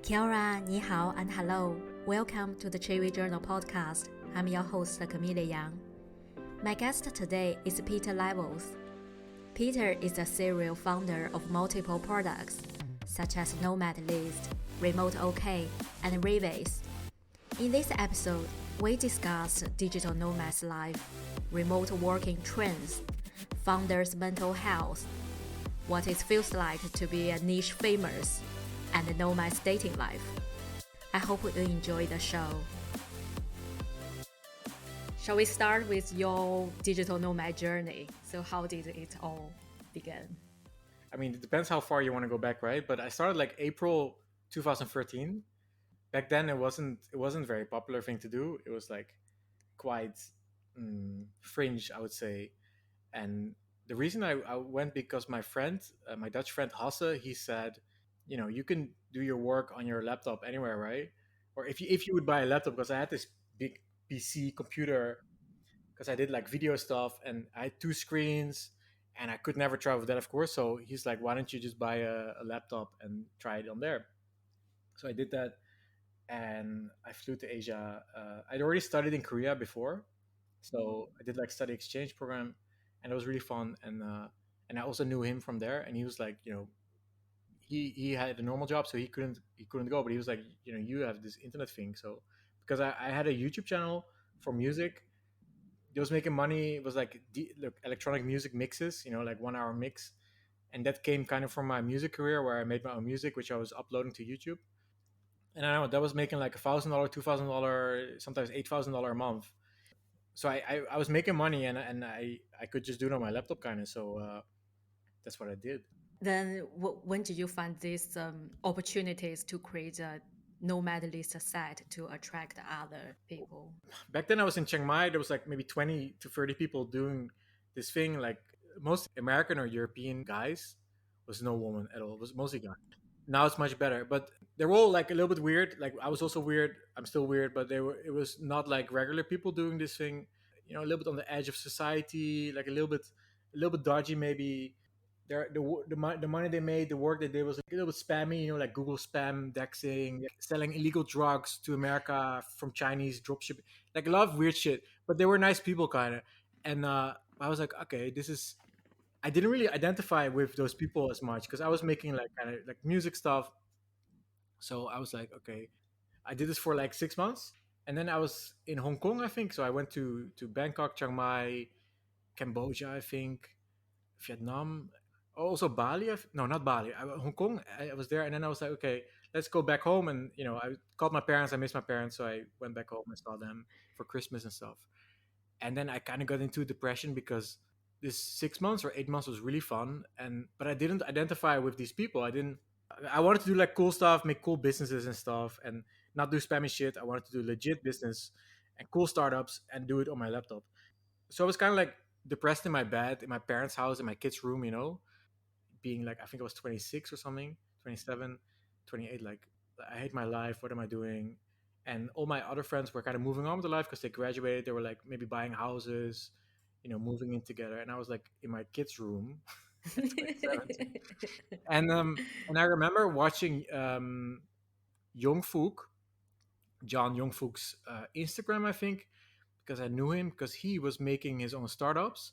Kia ora, Nihao, and hello. Welcome to the Chiwi Journal podcast. I'm your host, Camille Yang. My guest today is Pieter Levels. Pieter is a serial founder of multiple products, such as Nomad List, Remote OK, and Rebase. In this episode, we discuss digital nomads' life, remote working trends, founders' mental health, what it feels like to be a niche famous, and the nomad's dating life. I hope you enjoy the show. Shall we start with your digital nomad journey? So how did it all begin? I mean, it depends how far you want to go back, right? But I started like April 2013. Back then, it wasn't a very popular thing to do. It was like quite fringe, I would say. And the reason I went because my friend, my Dutch friend Hasse, he said, you can do your work on your laptop anywhere, right? Or if you would buy a laptop, because I had this big PC computer, because I did like video stuff and I had two screens and I could never travel with that, of course. So he's like, why don't you just buy a laptop and try it on there? So I did that and I flew to Asia. I'd already studied in Korea before, so I did like study exchange program, and it was really fun. And I also knew him from there, and he was like, he had a normal job, so he couldn't go, but he was like, you have this internet thing, so because I had a YouTube channel for music. It was making money. It was like electronic music mixes, like 1 hour mix, and that came kind of from my music career where I made my own music, which I was uploading to YouTube. And I know that was making like $1,000, $2,000, sometimes $8,000 a month. So I was making money, and I could just do it on my laptop, kind of. So that's what I did. Then when did you find these opportunities to create a nomad list site to attract other people? Back then I was in Chiang Mai. There was like maybe 20 to 30 people doing this thing. Like most American or European guys, was no woman at all. It was mostly guys. Now it's much better, but they were all like a little bit weird. Like I was also weird. I'm still weird, but they were. It was not like regular people doing this thing. A little bit on the edge of society, like a little bit dodgy maybe. The money they made, the work they did was like a little bit spammy, like Google spam dexing, selling illegal drugs to America from Chinese dropshipping, like a lot of weird shit. But they were nice people, kind of. And I was like, okay, this is. I didn't really identify with those people as much because I was making like kind of like music stuff. So I was like, okay, I did this for like 6 months, and then I was in Hong Kong, I think. So I went to Bangkok, Chiang Mai, Cambodia, I think, Vietnam, also Bali. No, not Bali. Hong Kong. I was there, and then I was like, okay, let's go back home. And I called my parents. I missed my parents, so I went back home and saw them for Christmas and stuff. And then I kind of got into depression because this 6 months or 8 months was really fun, and but I didn't identify with these people. I didn't. I wanted to do like cool stuff, make cool businesses and stuff, and not do spammy shit. I wanted to do legit business and cool startups and do it on my laptop. So I was kind of like depressed in my bed, in my parents' house, in my kids' room, being like, I think I was 26 or something, 27, 28. Like, I hate my life. What am I doing? And all my other friends were kind of moving on with their life because they graduated. They were like maybe buying houses, moving in together. And I was like in my kids' room at 27. And I remember watching Jongfook, John Jongfook's Instagram, I think, because I knew him because he was making his own startups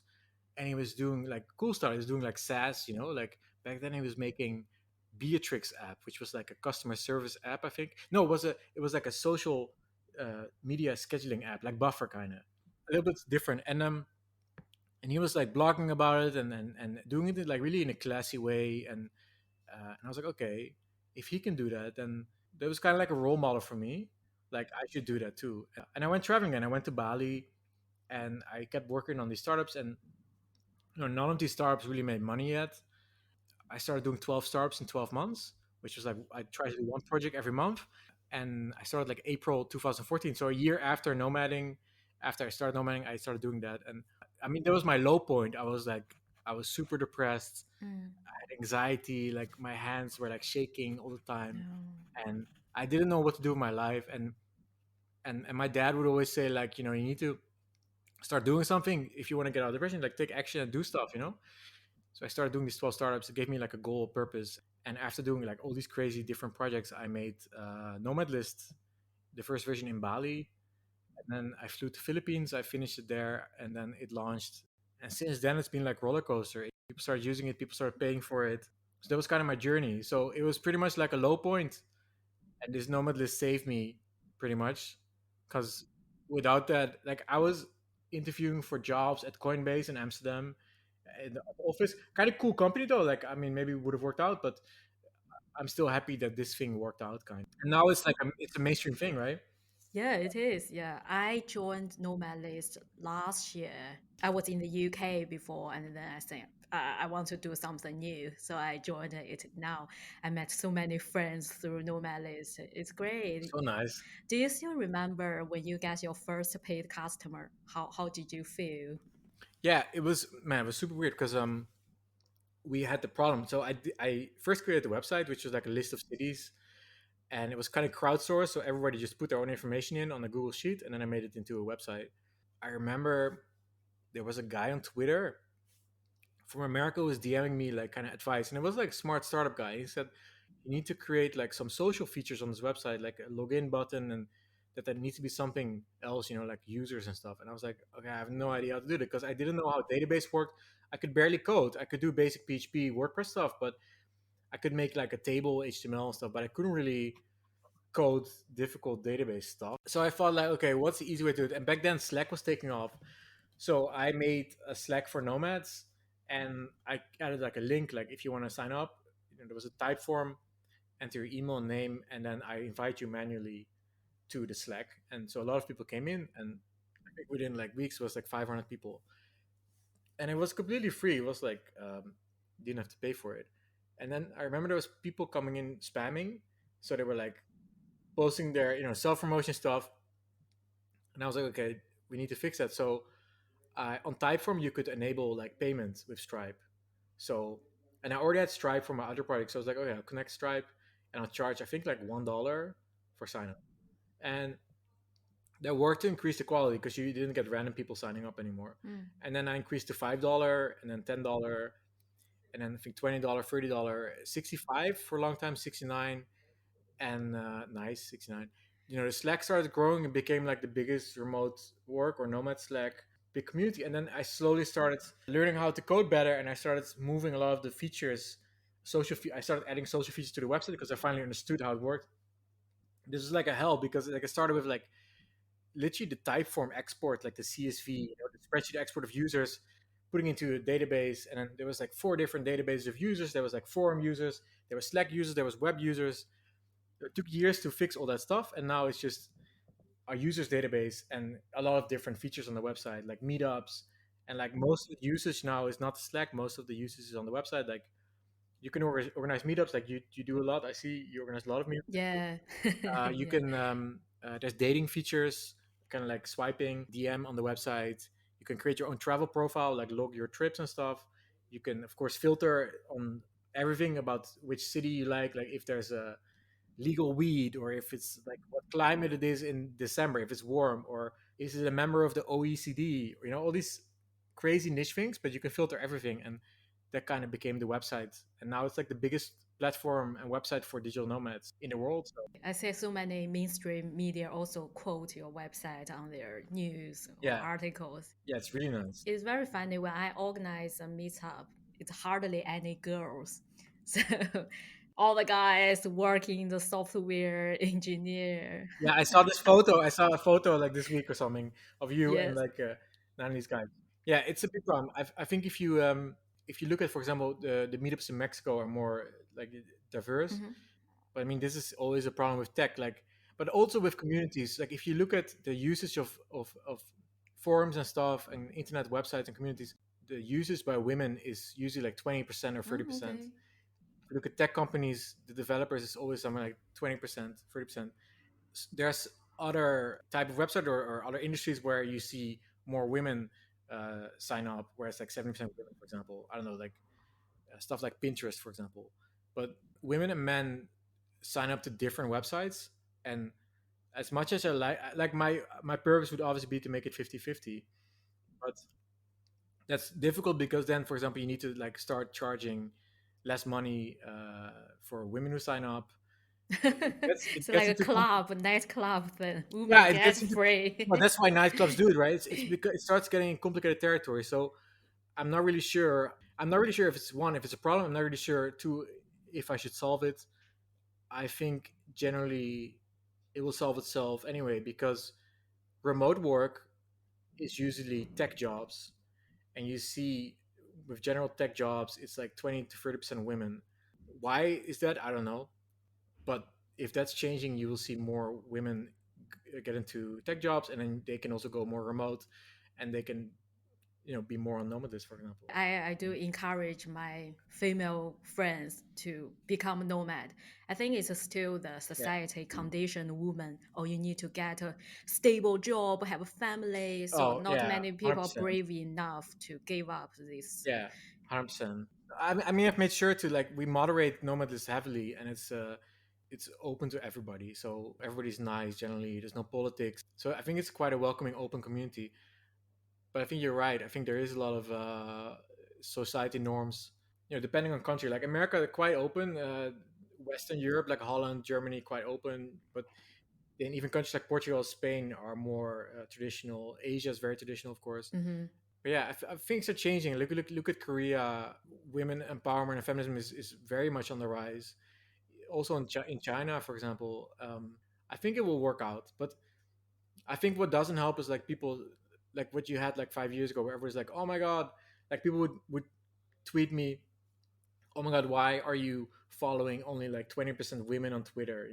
and he was doing like cool stuff. He was doing like SaaS, like back then he was making Beatrix app, which was like a customer service app, I think. No, it was like a social media scheduling app, like Buffer kind of. A little bit different. And he was like blogging about it and doing it like really in a classy way. And I was like, okay, if he can do that, then that was kind of like a role model for me. Like I should do that too. And I went traveling and I went to Bali and I kept working on these startups and none of these startups really made money yet. I started doing 12 startups in 12 months, which was like I tried to do one project every month. And I started like April 2014. So a year after nomading, after I started nomading, I started doing that. And I mean, that was my low point. I was super depressed. Mm, I had anxiety, like my hands were like shaking all the time. no. And I didn't know what to do with my life. And my dad would always say, like, you need to start doing something if you want to get out of depression, like take action and do stuff. So I started doing these 12 startups. It gave me like a goal, a purpose. And after doing like all these crazy different projects, I made Nomad List, the first version in Bali, and then I flew to Philippines. I finished it there, and then it launched. And since then, it's been like roller coaster. People started using it. People started paying for it. So that was kind of my journey. So it was pretty much like a low point, and this Nomad List saved me pretty much, because without that, like I was interviewing for jobs at Coinbase in Amsterdam, in the office. Kind of cool company though. Like I mean, maybe it would have worked out, but I'm still happy that this thing worked out. Kind of. And now it's like it's a mainstream thing, right? Yeah, it is. Yeah, I joined Nomad List last year. I was in the UK before, and then I think I want to do something new, so I joined it now. I met so many friends through Nomad List. It's great. So nice. Do you still remember when you got your first paid customer? How did you feel? Yeah, it was, man. It was super weird because we had the problem. So I first created the website, which was like a list of cities, and it was kind of crowdsourced. So everybody just put their own information in on a Google sheet, and then I made it into a website. I remember there was a guy on Twitter from America who was DMing me like kind of advice, and it was like smart startup guy. He said you need to create like some social features on this website, like a login button, and that there needs to be something else, like users and stuff. And I was like, okay, I have no idea how to do it because I didn't know how database worked. I could barely code. I could do basic PHP, WordPress stuff, but I could make like a table, HTML and stuff, but I couldn't really code difficult database stuff. So I thought like, okay, what's the easy way to do it? And back then Slack was taking off. So I made a Slack for Nomads, and I added like a link, like if you want to sign up, there was a type form, enter your email and name, and then I invite you manually to the Slack. And so a lot of people came in, and I think within like weeks it was like 500 people, and it was completely free. It was like didn't have to pay for it. And then I remember there was people coming in spamming, so they were like posting their self promotion stuff, and I was like, okay, we need to fix that. So on Typeform you could enable like payments with Stripe. So, and I already had Stripe for my other project, so I was like, okay, I'll connect Stripe, and I'll charge I think like $1 for sign up, and that worked to increase the quality because you didn't get random people signing up anymore. Mm. And then I increased to $5, and then $10, and then I think $20, $30, 65 for a long time, 69, and nice 69. The Slack started growing and became like the biggest remote work or nomad Slack big community. And then I slowly started learning how to code better, and I started moving a lot of the features. I started adding social features to the website because I finally understood how it worked. This was like a hell because like I started with like literally the type form export, like the CSV, the spreadsheet export of users, putting into a database. And then there was like 4 different databases of users. There was like forum users, there was Slack users, there was web users. It took years to fix all that stuff, and now it's just our users database and a lot of different features on the website, like meetups. And like most of the usage now is not Slack. Most of the usage is on the website. Like you can organize meetups, like you do a lot. I see you organize a lot of meetups. Yeah, You yeah, can there's dating features, kind of like swiping DM on the website. You can create your own travel profile, like log your trips and stuff. You can of course filter on everything about which city you like if there's a legal weed, or if it's like what climate it is in December, if it's warm, or is it a member of the OECD, all these crazy niche things. But you can filter everything, and that kind of became the website. And now it's like the biggest platform and website for digital nomads in the world. So I see so many mainstream media also quote your website on their news or yeah, articles. yeah, it's really nice. It's very funny when I organize a meetup, it's hardly any girls. So all the guys working in the software engineer. Yeah, I saw this photo. I saw a photo like this week or something of you and Yes. like none of these guys. Yeah, it's a big problem. I think if you look at, for example, the meetups in Mexico are more like diverse. Hmm. But I mean, this is always a problem with tech, like, but also with communities. Like, if you look at the usage of forums and stuff and internet websites and communities, the usage by women is usually like 20% or thirty Oh, percent. okay. If you look at tech companies, the developers is always something like 20%, 30%. There's other type of website or other industries where you see more women sign up, whereas like 70% women, for example. I don't know, like stuff like Pinterest, for example. But women and men sign up to different websites, and as much as I like my purpose would obviously be to make it 50-50, but that's difficult because then, for example, you need to like start charging less money for women who sign up. It So gets like a into club, a nightclub, then women yeah, it get gets into well, free. that's why nightclubs do it, right? It's because it starts getting in complicated territory. So I'm not really sure. I'm not really sure if it's one, if it's a problem. I'm not really sure two, if I should solve it. I think generally it will solve itself anyway because remote work is usually tech jobs, and you see with general tech jobs, it's like 20 to 30% women. Why is that? I don't know, but if that's changing, you will see more women get into tech jobs, and then they can also go more remote, and they can be more on nomadist, for example. I do encourage my female friends to become nomad. I think it's still the Yeah. society conditioned woman, or you need to get a stable job, have a family. So Oh not yeah, many hundred people are percent. brave enough to give up this. Yeah, 100%. I mean, I've made sure to like we moderate nomadist heavily, and it's open to everybody. So everybody's nice generally. There's no politics. So I think it's quite a welcoming, open community. But I think you're right. I think there is a lot of society norms. Depending on country, like America, they're quite open. Western Europe, like Holland, Germany, quite open. But then even countries like Portugal, Spain are more traditional. Asia is very traditional, of course. Hmm. But yeah, things are changing. Look at Korea. Women empowerment and feminism is very much on the rise. Also in China, for example, I think it will work out. But I think what doesn't help is like people like what you had like 5 years ago, where everyone's like, "Oh my god," like people would tweet me, "Oh my god, why are you following only like 20% women on Twitter?"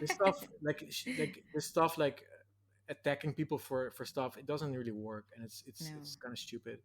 This stuff like this stuff like attacking people for stuff. It doesn't really work, and No. it's kind of stupid.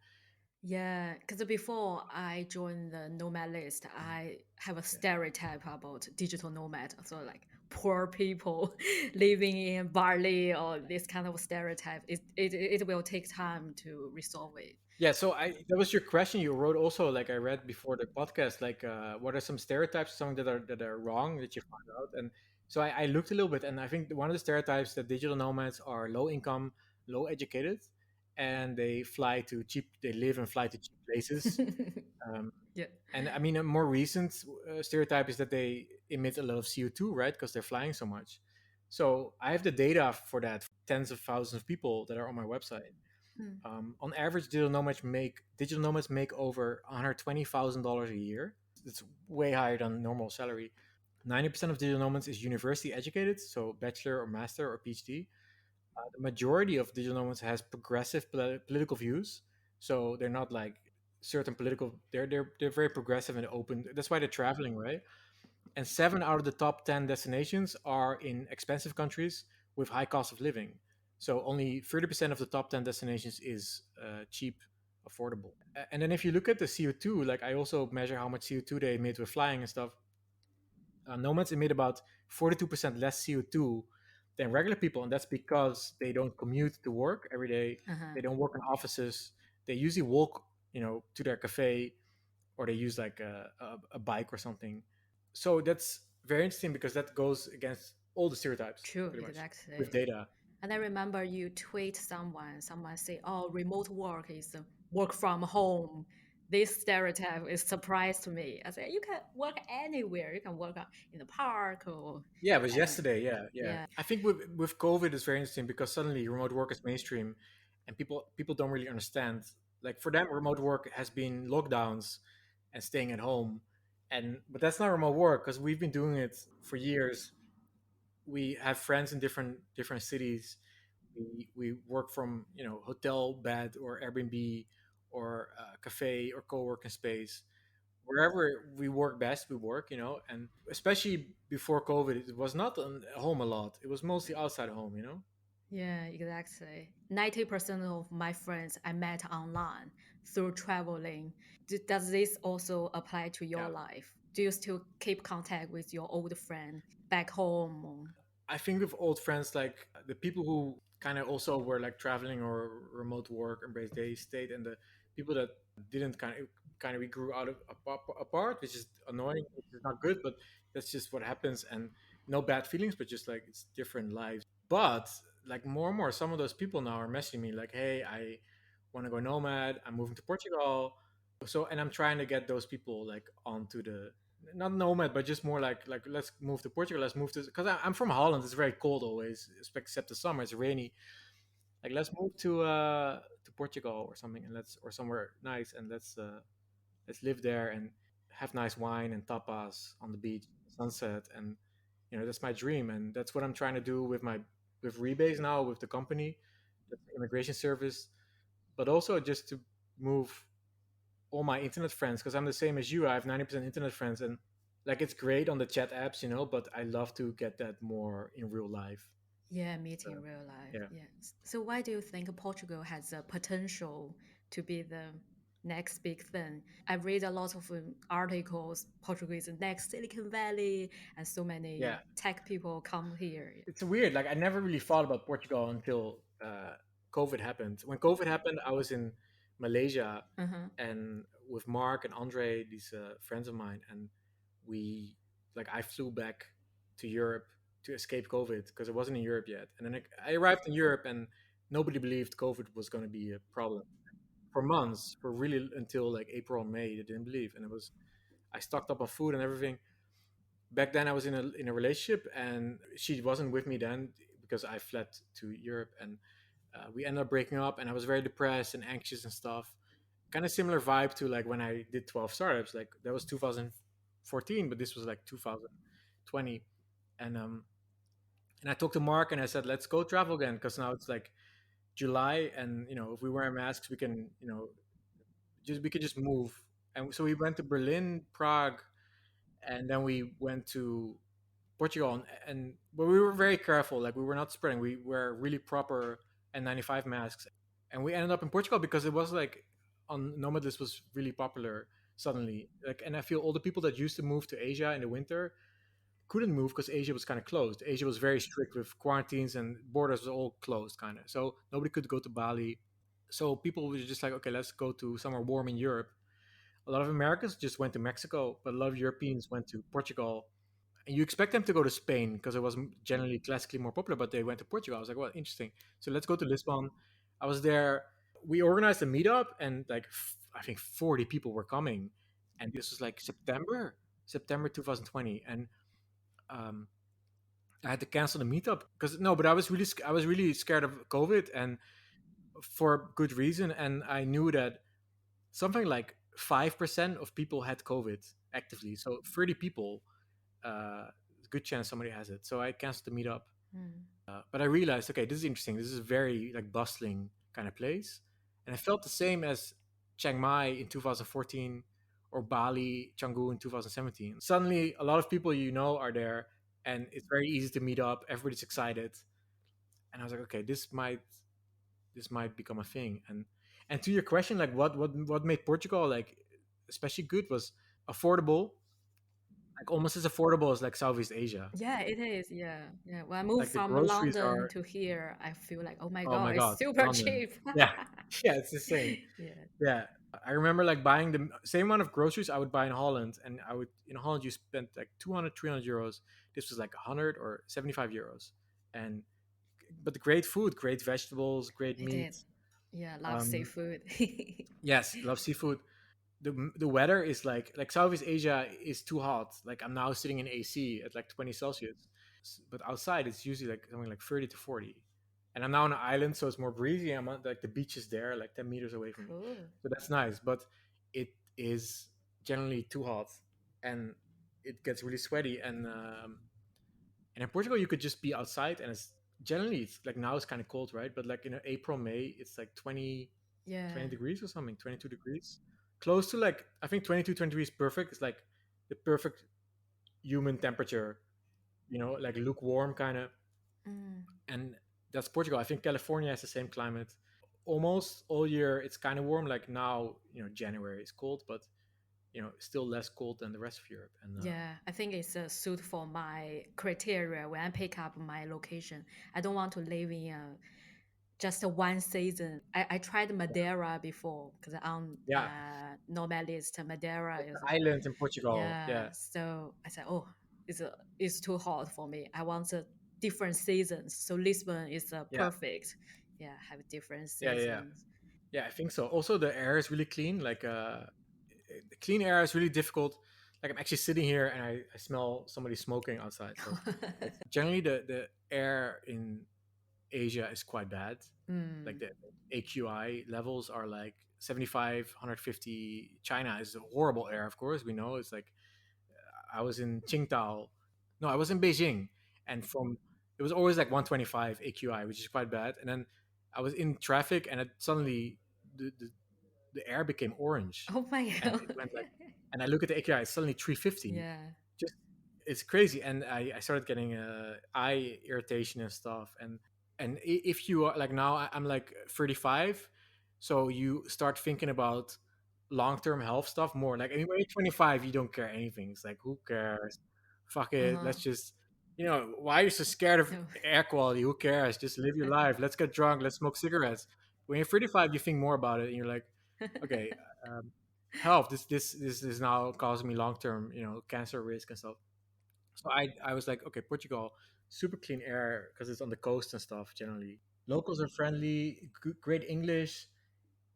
Yeah, because before I joined the nomad list, I have a Yeah. stereotype about digital nomad. So like poor people living in Bali or this kind of stereotype. It will take time to resolve it. Yeah, so I that was your question you wrote also, like I read before the podcast, like what are some stereotypes, some that are wrong that you found out? And so I looked a little bit, and I think one of the stereotypes that digital nomads are low income, low educated, and they live and fly to cheap places. Um, Yeah. and I mean, a more recent stereotype is that they emit a lot of CO2, right? Because they're flying so much. So I have the data for that for tens of thousands of people that are on my website. Mm. On average, digital nomads make over $120,000 a year. It's way higher than normal salary. 90% of digital nomads is university educated, so bachelor or master or PhD. The majority of digital nomads has progressive political views, so they're not like certain political. They're very progressive and open. That's why they're traveling, right? And 7 out of the top 10 destinations are in expensive countries with high cost of living. So only 30% of the top 10 destinations is cheap, affordable. And then if you look at the CO2, like I also measure how much CO2 they emit with flying and stuff. Nomads emit about 42% less CO2 than regular people, and that's because they don't commute to work every day. Uh-huh. They don't work in offices. They usually walk, to their cafe, or they use like a bike or something. So that's very interesting because that goes against all the stereotypes True, pretty much with exactly. data. And I remember you tweet someone say, "Oh, remote work is work from home." This stereotype is surprise to me. I said, "You can work anywhere. You can work in the park or Yeah, it was anywhere." yesterday. Yeah. Yeah, I think with COVID it's very interesting because suddenly remote work is mainstream, and people don't really understand. Like for them, remote work has been lockdowns and staying at home, but that's not remote work because we've been doing it for years. We have friends in different cities. We work from hotel bed or Airbnb or cafe or co-working space. Wherever we work best, we work, and especially before COVID, it was not at home a lot. It was mostly outside home. yeah, exactly. 90% of my friends I met online through traveling. Does this also apply to your Yeah. life? Do you still keep contact with your old friend back home? I think with old friends, like the people who kind of also were like traveling or remote work embrace they stayed, and the people that didn't kind of we grew out of apart, which is annoying, which is not good, but that's just what happens, and no bad feelings, but just like it's different lives. But like more and more, some of those people now are messaging me like, "Hey, I want to go nomad. I'm moving to Portugal. So, and I'm trying to get those people like onto the not nomad, but just more like let's move to Portugal. Let's move to because I'm from Holland. It's very cold always, except the summer. It's rainy. Like let's move to Portugal or something, and let's or somewhere nice, and let's live there and have nice wine and tapas on the beach, sunset, and that's my dream, and that's what I'm trying to do with my with Rebase now with the company, the immigration service, but also just to move all my internet friends because I'm the same as you. I have 90% internet friends, and like it's great on the chat apps, but I love to get that more in real life. Yeah, meet So in real life. yeah, Yes. So why do you think Portugal has the potential to be the next big thing? I read a lot of articles. Portugal is the next Silicon Valley, and so yeah. many tech people come here. It's weird. Like I never really thought about Portugal until COVID happened. When COVID happened, I was in Malaysia Uh-huh. and with Mark and Andre, these friends of mine, and we like I flew back to Europe to escape COVID because it wasn't in Europe yet. And then I arrived in Europe and nobody believed COVID was going to be a problem for months, for really until like April, May. They didn't believe, and it was I stocked up on food and everything. Back then I was in a relationship and she wasn't with me then because I fled to Europe, and we ended up breaking up, and I was very depressed and anxious and stuff. Kind of similar vibe to like when I did 12 startups. Like that was 2014, but this was like 2020. And I talked to Mark and I said, let's go travel again because now it's like July, and if we wear masks we can just we could just move. And so we went to Berlin, Prague, and then we went to Portugal, and but we were very careful. Like we were not spreading. We were really proper N95 masks, and we ended up in Portugal because it was like on Nomad list was really popular suddenly. Like, and I feel all the people that used to move to Asia in the winter couldn't move because Asia was kind of closed. Asia was very strict with quarantines and borders was all closed, kind of. So nobody could go to Bali. So people were just like, okay, let's go to somewhere warm in Europe. A lot of Americans just went to Mexico, but a lot of Europeans went to Portugal. And you expect them to go to Spain because it was generally classically more popular, but they went to Portugal. I was like, well, interesting. So let's go to Lisbon. I was there. We organized a meetup, and like I think 40 people were coming, and this was like September 2020, and um, I had to cancel the meetup because no, but I was really scared of COVID, and for good reason, and I knew that something like 5% of people had COVID actively, so 30 people, good chance somebody has it. So I canceled the meetup. Mm. But I realized, okay, this is interesting. This is a very like bustling kind of place, and I felt the same as Chiang Mai in 2014 or Bali, Canggu in 2017. Suddenly, a lot of people are there, and it's very easy to meet up. Everybody's excited, and I was like, okay, this might become a thing. And to your question, like what made Portugal like especially good was affordable, like almost as affordable as like Southeast Asia. Yeah, it is. Yeah, yeah. When I moved Like the from groceries London are to here, I feel like, oh my oh God, my it's god, super London. cheap. Yeah, yeah, it's the same. Yeah, Yeah, I remember like buying the same amount of groceries I would buy in Holland, and I would in Holland you spent like 200, 300 euros. This was like 100 or 75 euros, and but the great food, great vegetables, great it meat. did. Yeah, love Um, seafood. yes, love seafood. The weather is like Southeast Asia is too hot. Like I'm now sitting in AC at like 20 Celsius, but outside it's usually like something like 30 to 40. And I'm now on an island, so it's more breezy. I'm on like the beach is there, like 10 meters away from me, Cool. so that's nice. But it is generally too hot, and it gets really sweaty. And in Portugal, you could just be outside, and it's like now it's kind of cold, right? But like in April, May, it's like 20 Yeah. degrees or something, 22 degrees. Close to like, I think 22, 23 degrees perfect. It's like the perfect human temperature, like lukewarm kind of. Mm. And that's Portugal. I think California has the same climate. Almost all year, it's kind of warm. Like now, January is cold, but, still less cold than the rest of Europe. And Yeah, I think it's a suit for my criteria when I pick up my location. I don't want to live in just a one season. I tried Madeira before because on yeah, Nomad list, Madeira like is the islands in Portugal. yeah. Yeah, So I said, oh, it's too hot for me. I want a different seasons. So Lisbon is yeah, perfect. Yeah, have different yeah, yeah. seasons. Yeah, I think so. Also, the air is really clean. Like, clean air is really difficult. Like I'm actually sitting here and I smell somebody smoking outside. So it's generally the air in Asia is quite bad. Like Mm. the AQI levels are like 75, 150. China is a horrible air, of course. We know it's like I was in Qingdao. No, I was in Beijing, and from it was always like 125 AQI, which is quite bad. And then I was in traffic, and it suddenly the air became orange, Oh my and god. it went like, and I look at the AQI, it's suddenly 350. Yeah. Just it's crazy, and I started getting eye irritation and stuff, and if you are like now I'm like 35, so you start thinking about long-term health stuff more. Like I mean, when you're 25 you don't care anything. It's like who cares, fuck it, Uh-huh. let's just, why are you so scared of No. air quality? Who cares, just live your life, let's get drunk, let's smoke cigarettes. When you're 35 you think more about it, and you're like, okay, um, health, this is now causing me long-term, cancer risk and stuff. So I was like, okay, Portugal, super clean air because it's on the coast and stuff. Generally, locals are friendly, great English.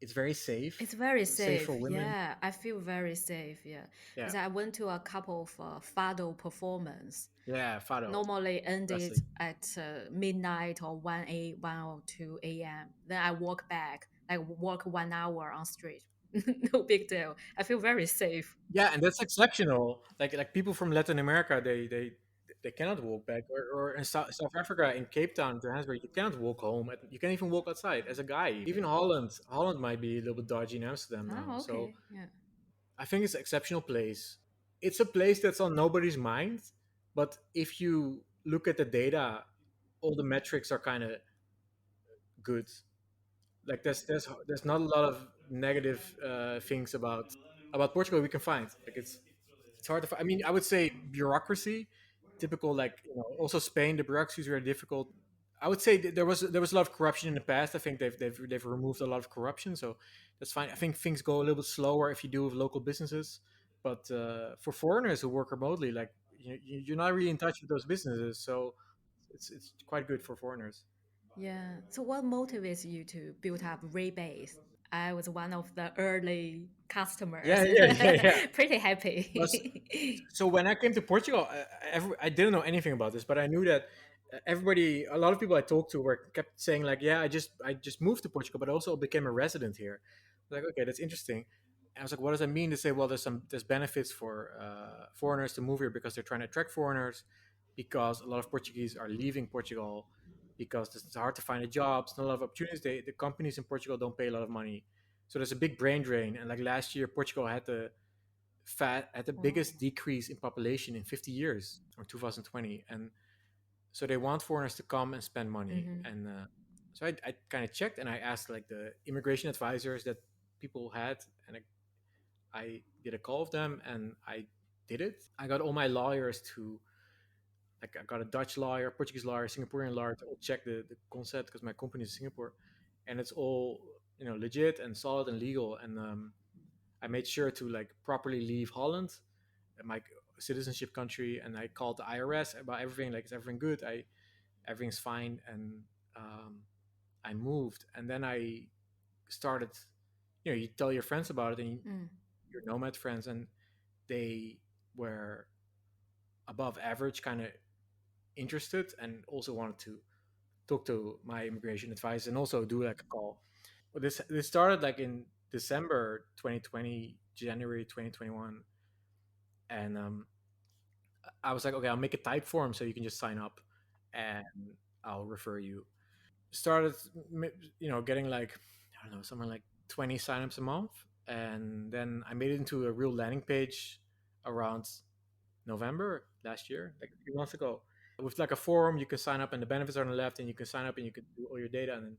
It's very safe, It's very safe for safe. women. Yeah, I feel very safe. Yeah, Yeah, because I went to a couple of fado performance. yeah, Fado, Normally ended Wesley. at midnight or 1 or 2 a.m. Then I walk back, like walk 1 hour on street. No big deal. I feel very safe. Yeah, and that's exceptional. Like people from Latin America, they cannot walk back, or in South Africa, in Cape Town, Johannesburg, you cannot walk home. You can't even walk outside as a guy. Even Holland might be a little bit dodgy in Amsterdam now. Oh, So okay. Yeah. I think it's an exceptional place. It's a place that's on nobody's mind, but if you look at the data, all the metrics are kind of good. Like there's not a lot of negative things about Portugal we can find. Like it's hard to find. I mean, I would say bureaucracy, typical. Like also Spain, the bureaucracy is very difficult. I would say there was a lot of corruption in the past. I think they've removed a lot of corruption, so that's fine. I think things go a little bit slower if you do with local businesses, but for foreigners who work remotely, like you're not really in touch with those businesses, so it's quite good for foreigners. Yeah. So what motivates you to build up rebase? I was one of the early customers. Yeah, yeah, yeah, yeah. Pretty Was happy. so when I came to Portugal, I didn't know anything about this, but I knew that everybody, a lot of people I talked to, were kept saying like, "Yeah, I just moved to Portugal, but also became a resident here." Like, okay, that's interesting. And I was like, "What does that mean?" They say, "Well, there's benefits for foreigners to move here because they're trying to attract foreigners, because a lot of Portuguese are leaving Portugal because it's hard to find a job, there's not a lot of opportunities. The companies in Portugal don't pay a lot of money, so there's a big brain drain." And like last year, Portugal had the Wow. biggest decrease in population in 50 years, or 2020, and so they want foreigners to come and spend money. Mm-hmm. And so I kind of checked and I asked like the immigration advisors that people had, and I did a call with them and I did it. I got all my lawyers to, like, I got a Dutch lawyer, Portuguese lawyer, Singaporean lawyer to all check the concept because my company is in Singapore, and it's all legit and solid and legal. And I made sure to like properly leave Holland, my citizenship country, and I called the IRS about everything. Like, is everything good? Everything's fine, and um, I moved, and then I started. You tell your friends about it, and Mm. your nomad friends, and they were above average, kind of interested, and also wanted to talk to my immigration advisor and also do like a call. Well, this started like in December 2020, January 2021, and I was like, okay, I'll make a type form so you can just sign up, and I'll refer you. Started, getting like, I don't know, something like 20 signups a month, and then I made it into a real landing page around November last year, like a few months ago, with like a forum. You can sign up, and the benefits are on the left, and you can sign up, and you can do all your data, and then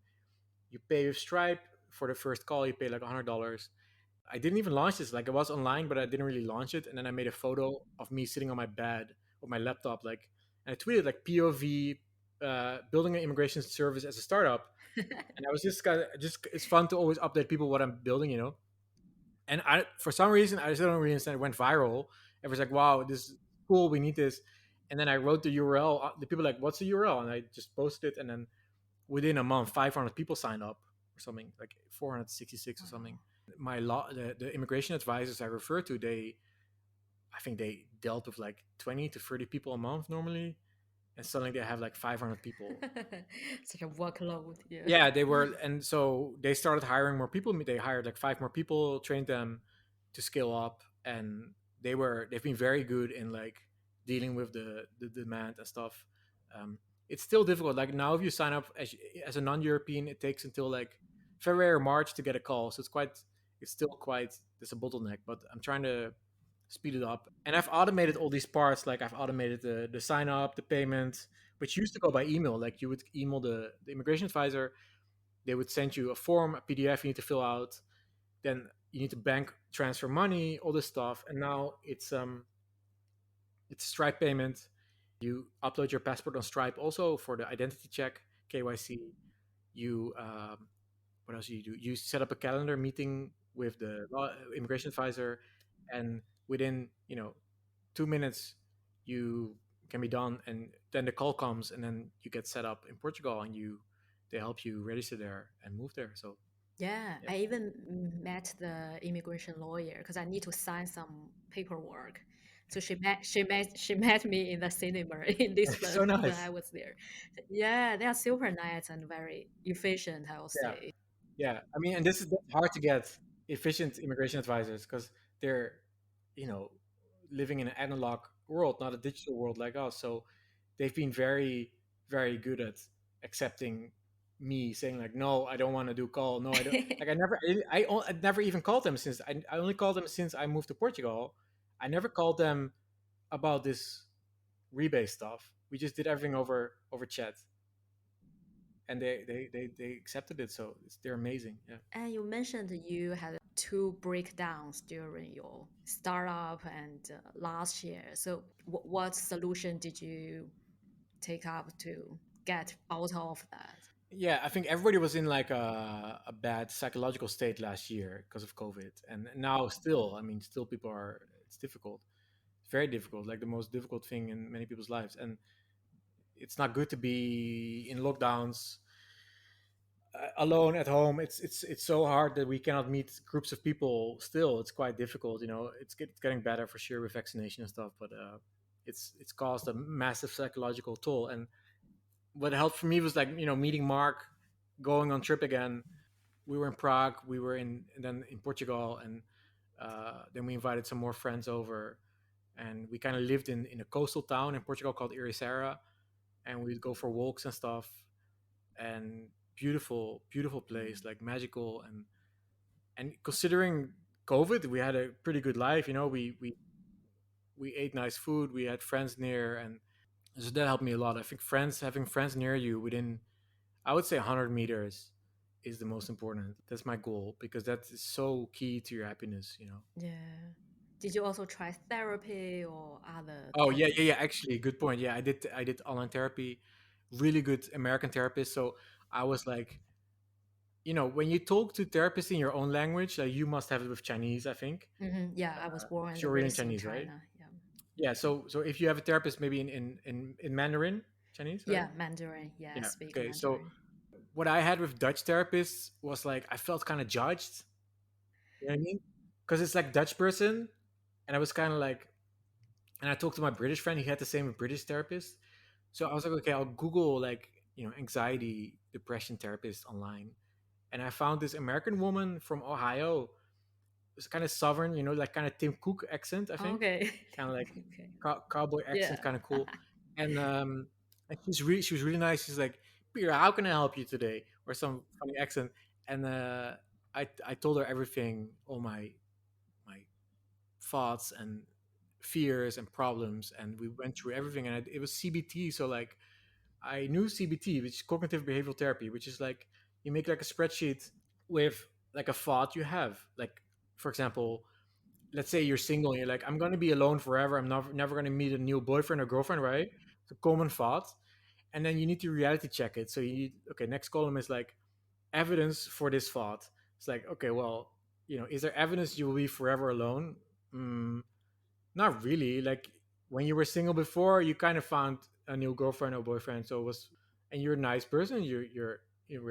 you pay with Stripe for the first call. You pay like $100. I didn't even launch this. Like, it was online, but I didn't really launch it. And then I made a photo of me sitting on my bed with my laptop, like, and I tweeted like POV, building an immigration service as a startup. And I was just it's fun to always update people what I'm building. And I, for some reason, I still don't really understand. It went viral. Everyone's like, "Wow, this is cool. We need this." And then I wrote the URL. The people like, "What's the URL?" And I just posted it, and then within a month, 500 people signed up or something, like 466 or Wow. something. My law, the immigration advisors I refer to, I think they dealt with like 20 to 30 people a month normally, and suddenly they have like 500 people. Such a workload. Yeah. Yeah, they were, and so they started hiring more people. They hired like five more people, trained them to scale up, and they've been very good in like dealing with the demand and stuff. It's still difficult. Like now, if you sign up as a non-European, it takes until like February or March to get a call. So it's still quite there's a bottleneck. But I'm trying to speed it up, and I've automated all these parts. Like I've automated the sign up, the payment, which used to go by email. Like you would email the immigration advisor, they would send you a form, a PDF you need to fill out. Then you need to bank transfer money, all this stuff. And now it's Stripe payment. You upload your passport on Stripe also for the identity check, KYC. You what else do you do? You set up a calendar meeting with the immigration advisor, and within 2 minutes you can be done, and then the call comes, and then you get set up in Portugal, and they help you register there and move there. So Yeah, yeah. I even met the immigration lawyer because I need to sign some paperwork. So she met me in the cinema in So Lisbon when nice. I was there. Yeah, they are super nice and very efficient, I will Yeah. say. Yeah, I mean, and that's hard to get efficient immigration advisors because they're, you know, living in an analog world, not a digital world like us. So they've been very, very good at accepting me saying like, no, I don't want to do call. No, I don't. Like I never even called them since I only called them since I moved to Portugal. I never called them about this rebate stuff. We just did everything over chat, and they accepted it. So they're amazing. Yeah. And you mentioned you had two breakdowns during your startup and last year. So, what solution did you take up to get out of that? Yeah, I think everybody was in like a bad psychological state last year because of COVID, and now still, I mean, still people are. It's difficult. It's very difficult, like the most difficult thing in many people's lives, and it's not good to be in lockdowns alone at home. It's so hard that we cannot meet groups of people. Still, it's quite difficult. It's getting better for sure with vaccination and stuff, but it's caused a massive psychological toll. And what helped for me was like meeting Mark, going on trip again. We were in Prague, we were and then in Portugal, and then we invited some more friends over, and we kind of lived in a coastal town in Portugal called Ericeira, and we'd go for walks and stuff, and beautiful, beautiful place, like magical, and considering COVID, we had a pretty good life. We ate nice food, we had friends near, and so that helped me a lot. I think having friends near you within, I would say, 100 meters is the most important. That's my goal because that is so key to your happiness. Yeah. Did you also try therapy or other Oh yeah, yeah, things? yeah. Actually, good point. Yeah, I did online therapy, really good American therapist. So I was like, when you talk to therapists in your own language, like you must have it with Chinese, I think. Yeah, I was born 'Cause and you're reading raised in Chinese, right? China. Yeah. Yeah. So if you have a therapist, maybe in Mandarin Chinese, right? Yeah, Mandarin. Yeah, I Yeah. speak Okay. So Mandarin. what I had with Dutch therapists was like I felt kind of judged. You know what I mean? Because it's like Dutch person, and I was kind of like, and I talked to my British friend. He had the same with British therapist. So I was like, okay, I'll Google like anxiety, depression therapist online, and I found this American woman from Ohio. It's kind of southern, like kind of Tim Cook accent, I think, Okay. kind of like Okay. cowboy accent, Yeah. kind of cool. And she was really nice. She's like, Peter, how can I help you today? Or some funny accent. And I told her everything, all my thoughts and fears and problems, and we went through everything. And it was CBT, so like I knew CBT, which is cognitive behavioral therapy, which is like you make like a spreadsheet with like a thought you have. Like, for example, let's say you're single and you're like, I'm going to be alone forever. I'm never going to meet a new boyfriend or girlfriend, right? It's a common thought. And then you need to reality check it. So okay, next column is like evidence for this thought. It's like, okay, well, is there evidence you will be forever alone? Mm, not really. Like when you were single before, you kind of found a new girlfriend or boyfriend. So it was, and you're a nice person. You're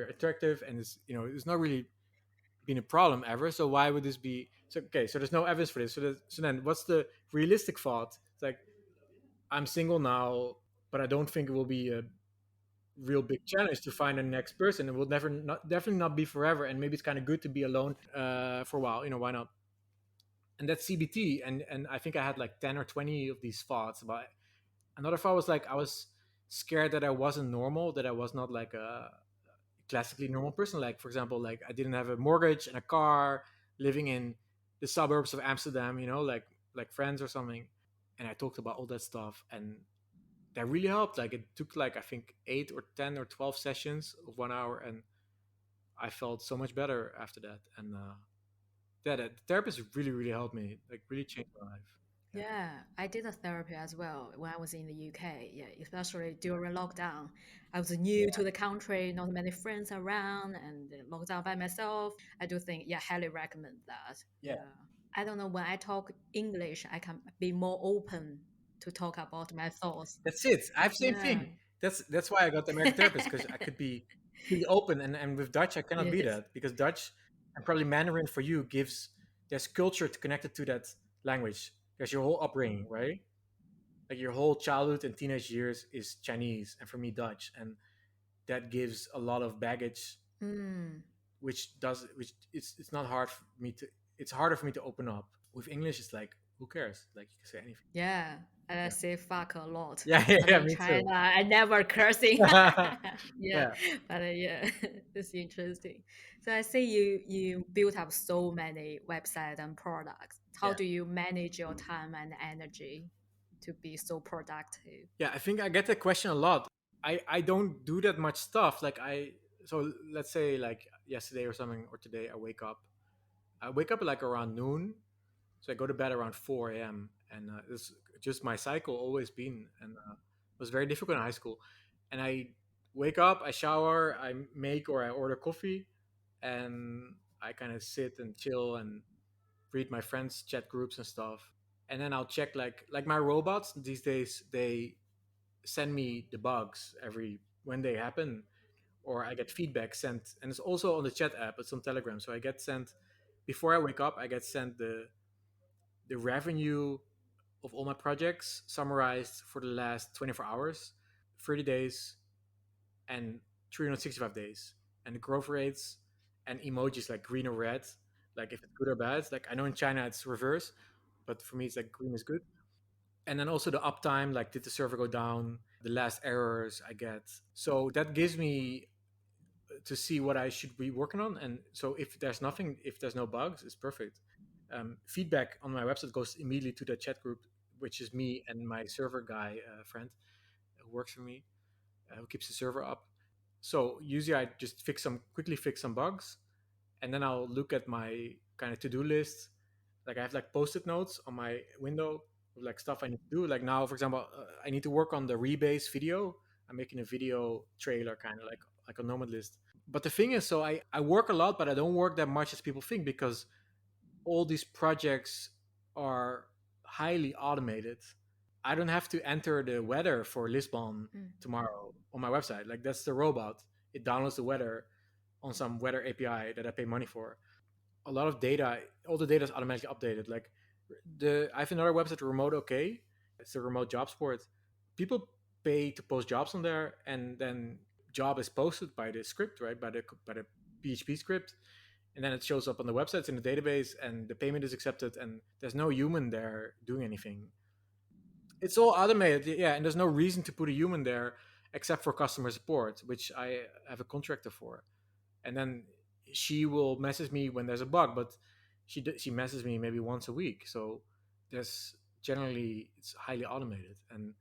attractive, and it's not really. been a problem ever. So why would this be? So okay, so there's no evidence for this. So then, what's the realistic thought? It's like I'm single now, but I don't think it will be a real big challenge to find a next person. It will never, not definitely not be forever. And maybe it's kind of good to be alone for a while. Why not? And that's CBT. And I think I had like 10 or 20 of these thoughts about it. Another thought was like I was scared that I wasn't normal, that I was not like a classically normal person. Like for example, like I didn't have a mortgage and a car, living in the suburbs of Amsterdam, like friends or something. And I talked about all that stuff, and that really helped. Like it took like I think 8 or 10 or 12 sessions of 1 hour, and I felt so much better after that. And yeah, the therapist really helped me, like really changed my life. Yeah, Yeah, I did a therapy as well when I was in the UK. Yeah, especially during lockdown. I was new yeah, to the country, not many friends around, and locked down by myself. I do think, yeah, highly recommend that. yeah. Yeah. I don't know, when I talk English, I can be more open to talk about my thoughts. That's it. I have the same Yeah. thing. That's why I got the American therapist, because I could be really open, and with Dutch I cannot be Yes. that, because Dutch and probably Mandarin for you gives there's culture connected to that language. There's your whole upbringing, right? Like your whole childhood and teenage years is Chinese, and for me Dutch, and that gives a lot of baggage, Mm. which it's not hard for me to. It's harder for me to open up. With English, it's like who cares? Like you can say anything. Yeah, and I Yeah, say fuck a lot. yeah, But yeah. in Me too. China, I never cursing. Yeah, Yeah, but yeah, it's interesting. So I see you built up so many websites and products. How yeah. do you manage your time and energy to be so productive? Yeah, I think I get that question a lot. I don't do that much stuff. Like so let's say like yesterday or something, or today I wake up. I wake up like around noon, so I go to bed around 4 a.m. And it's just my cycle always been, and it was very difficult in high school. And I wake up, I shower, I make or I order coffee, and I kind of sit and chill and read my friends' chat groups and stuff. And then I'll check like my robots these days. They send me the bugs every when they happen, or I get feedback sent, and it's also on the chat app. It's on Telegram, so I get sent before I wake up. I get sent the revenue of all my projects summarized for the last 24 hours, 30 days, and 365 days, and the growth rates and emojis like green or red, like if it's good or bad. Like I know in China it's reverse, but for me it's like green is good. And then also the uptime, like did the server go down, the last errors I get. So that gives me to see what I should be working on. And so if there's nothing, if there's no bugs, it's perfect. Feedback on my website goes immediately to the chat group, which is me and my server guy friend who works for me, who keeps the server up. So usually I just quickly fix some bugs, and then I'll look at my kind of to-do list. Like I have like post-it notes on my window with like stuff I need to do. Like now, for example, I need to work on the rebase video. I'm making a video trailer, kind of like a nomad list. But the thing is, so I work a lot, but I don't work that much as people think, because all these projects are highly automated. I don't have to enter the weather for Lisbon Mm. tomorrow on my website. Like that's the robot. It downloads the weather on some weather API that I pay money for. A lot of data, all the data is automatically updated. Like I have another website, Remote OK. It's a remote jobs board. People pay to post jobs on there, and then job is posted by the script, right? By the PHP script, and then it shows up on the websites in the database, and the payment is accepted, and there's no human there doing anything. It's all automated, yeah, and there's no reason to put a human there except for customer support, which I have a contractor for. And then she will message me when there's a bug, but she messages me maybe once a week. So there's generally it's highly automated, and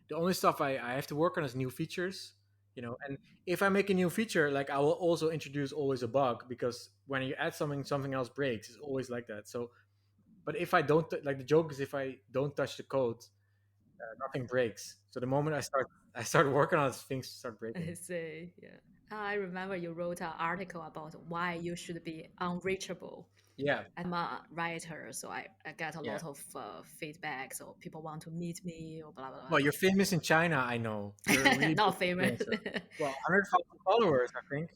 the only stuff I have to work on is new features, and if I make a new feature, like I will also introduce always a bug, because when you add something else breaks. It's always like that. So but if I don't like, the joke is if I don't touch the code, nothing breaks. So the moment I start working on it, things start breaking. I see. Yeah. I remember you wrote an article about why you should be unreachable. Yeah, I'm a writer, so I get a yeah. lot of feedback. So people want to meet me or blah blah Well, you're famous in China, I know. You're a blah. really big Not famous. influencer. Well, 100,000 followers, I think.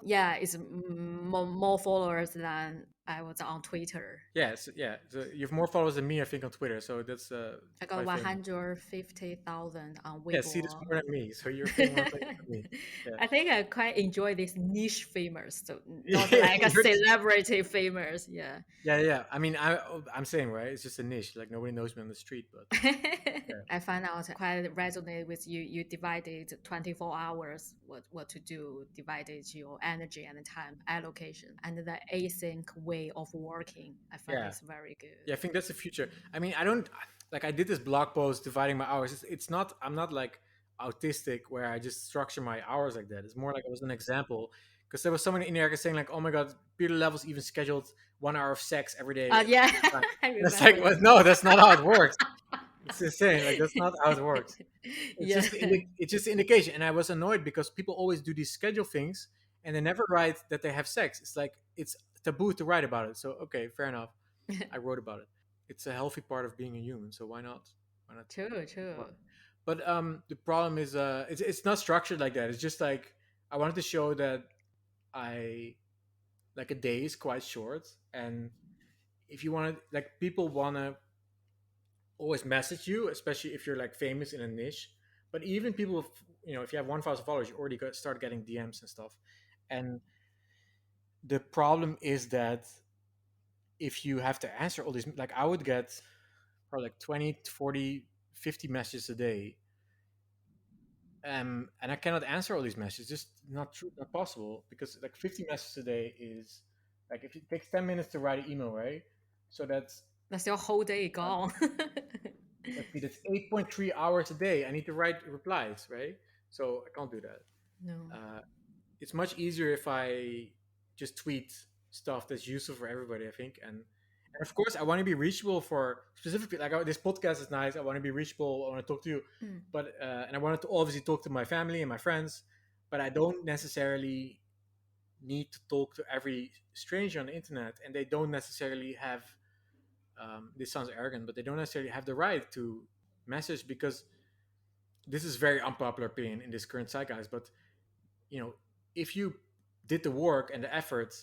Yeah, it's more followers than I was on Twitter. Yes, yeah. So you have more followers than me, I think, on Twitter. So that's I got quite famous. 150,000 on Yeah, see, that's Weibo. more than me. So you're paying more attention to me. Yeah. I think I quite enjoy this niche famous, so not Yeah, like a celebrity famous. Yeah. yeah, yeah. I mean, I'm saying, right? It's just a niche. Like nobody knows me on the street, but yeah, I find out quite resonate with you. You divided 24 hours what to do, divided your energy and time allocation, and the async way of working. I find yeah. it's very Yeah, I good. think that's the future. I mean, I don't like I did this blog post dividing my hours. It's not I'm not like autistic where I just structure my hours like that. It's more like it was an example because there was someone in there saying like, "Oh my god, Peter Levels even scheduled 1 hour of sex every day." Yeah, And I it's like, remember well, that. no, that's not how it works. It's insane. Like that's not how it works. Yeah. It's just an indication. And I was annoyed because people always do these schedule things and they never write that they have sex. It's like it's taboo to write about it. So okay, fair enough. I wrote about it. It's a healthy part of being a human, so why not? Why not True, talk true. about it? But the problem is it's not structured like that. It's just like I wanted to show that I like a day is quite short, and if you want to like people want to always message you, especially if you're like famous in a niche. But even people, if you have 1,000 followers, you already start getting DMs and stuff. And the problem is that if you have to answer all these, like I would get probably like 20 to 40, 50 messages a day, and I cannot answer all these messages. Just not true, not possible, because like 50 messages a day is like if it takes 10 minutes to write an email, right? So that's That's your whole day uh, gone. let's see, that's 8.3 hours a day. I need to write replies, right? So I can't do that. No. It's much easier if I just tweet stuff that's useful for everybody, I think. And of course, I want to be reachable for specifically, like this podcast is nice. I want to be reachable. I want to talk to you, Mm. but and I wanted to obviously talk to my family and my friends, but I don't necessarily need to talk to every stranger on the internet, and they don't necessarily have. This sounds arrogant, but they don't necessarily have the right to message because this is very unpopular opinion in this current zeitgeist. But you know, if you did the work and the effort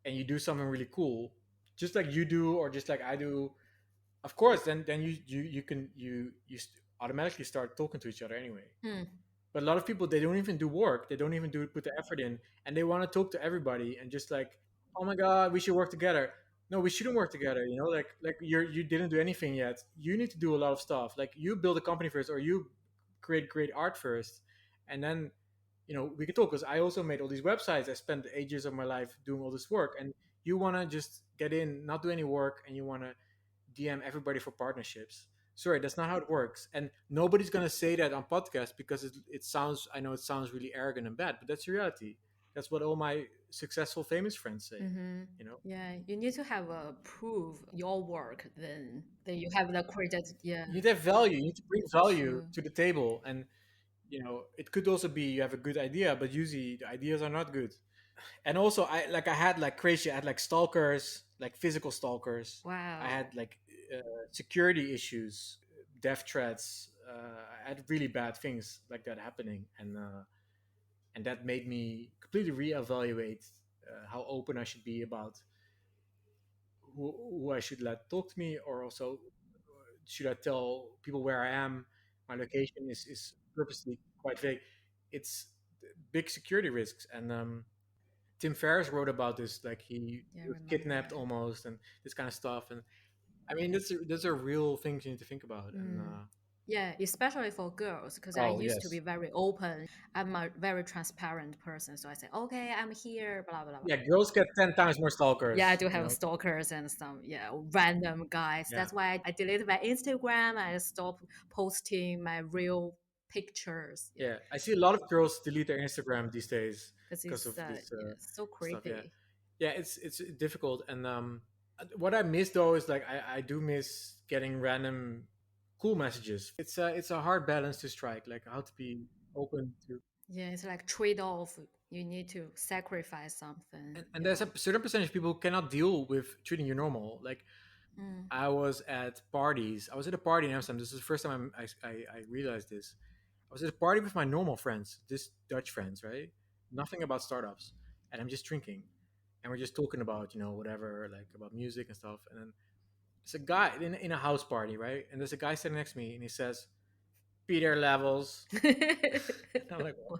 and you do something really cool, just like you do or just like I do, of course, then you can automatically start talking to each other anyway. Mm. But a lot of people they don't even do work, they don't even do put the effort in, and they want to talk to everybody and just like, oh my god, we should work together. No, we shouldn't work together. Like you didn't do anything yet. You need to do a lot of stuff. Like you build a company first, or you create great art first, and then we could talk because I also made all these websites. I spent ages of my life doing all this work, and you want to just get in, not do any work, and you want to DM everybody for partnerships. Sorry, that's not how it works, and nobody's gonna say that on podcast because it sounds. I know it sounds really arrogant and bad, but that's the reality. That's what all my successful, famous friends say. Mm-hmm. You know, Yeah, you need to have a prove your work. Then you have the credit. Yeah, you need to have value. You need to bring value true. to the table, and it could also be you have a good idea, but usually the ideas are not good. And also I had like crazy. I had like stalkers, like physical stalkers. I Wow. had like security issues, death threats. I had really bad things like that happening, and that made me completely reevaluate how open I should be about who I should let talk to me, or also should I tell people where I am. My location is purposely quite vague. It's big security risks, and Tim Ferriss wrote about this. Like Yeah, he I was remember kidnapped that. almost, and this kind of stuff. And I mean, those are real things you need to think about. And Mm. Yeah, especially for girls, because I oh used to be yes, very open. I'm a very transparent person, so I say, okay, I'm here, blah blah blah. yeah, girls get 10 times more Yeah, I stalkers. do have stalkers and some random guys. Yeah, That's why I deleted my Instagram. I stopped posting my real pictures. Yeah, yeah. I see a lot of girls delete their Instagram these days because because it's of this so stuff. Yeah, creepy. yeah. It's difficult. And what I miss though is like I do miss getting random cool messages. It's a hard balance to strike. Like how to be open to. Yeah, it's like trade off. You need to sacrifice something. And there's Yeah. a certain percentage of people who cannot deal with treating you normal. Like Mm. I was at parties. I was at a party in Amsterdam. This is the first time I realized this. I was at a party with my normal friends, just Dutch friends, right? Nothing about startups, and I'm just drinking, and we're just talking about whatever, like about music and stuff. And then there's a guy in a house party, right? And there's a guy sitting next to me, and he says, "Peter Levels," and I'm like, what?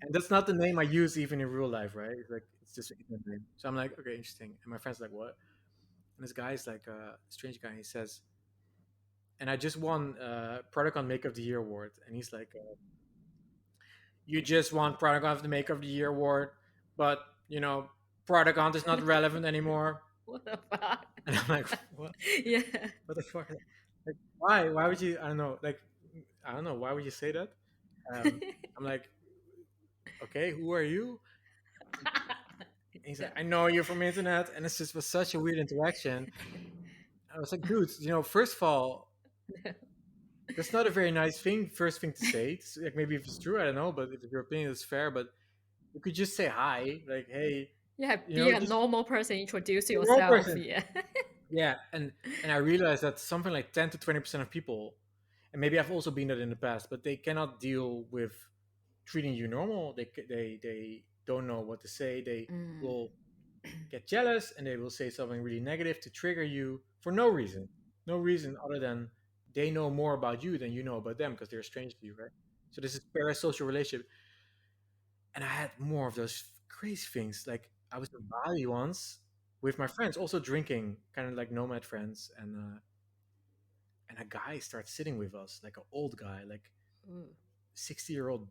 And that's not the name I use even in real life, right? It's like it's just an internet name. So I'm like, okay, interesting. And my friend's like, what? And this guy's like a strange guy. He says, and I just won Product on Make of the Year award, and he's like, you just won Product of the Make of the Year award, but Product on is not relevant anymore. What the fuck? And I'm like, what? Yeah. What the fuck? Like, why? Why would you? I don't know. Like, I don't know. Why would you say that? I'm like, okay, who are you? And he's like, Yeah. I know you from internet, and it's just was such a weird interaction. I was like, dude, first of all, that's not a very nice thing. First thing to say. It's, like maybe if it's true, I don't know, but if your opinion is fair, but you could just say hi, like, hey, Yeah, be a just normal person, introduce be a normal yourself. person. Yeah. Yeah, and I realized that something like 10 to 20% of people, and maybe I've also been that in the past, but they cannot deal with treating you normal. They don't know what to say. They Mm. will get jealous and they will say something really negative to trigger you for no reason, no reason other than they know more about you than you know about them because they're strange to you, right? So this is parasocial relationship, and I had more of those crazy things. Like I was in Bali once with my friends, also drinking, kind of like nomad friends, and a guy starts sitting with us, like an old guy, like Ooh, 60-year-old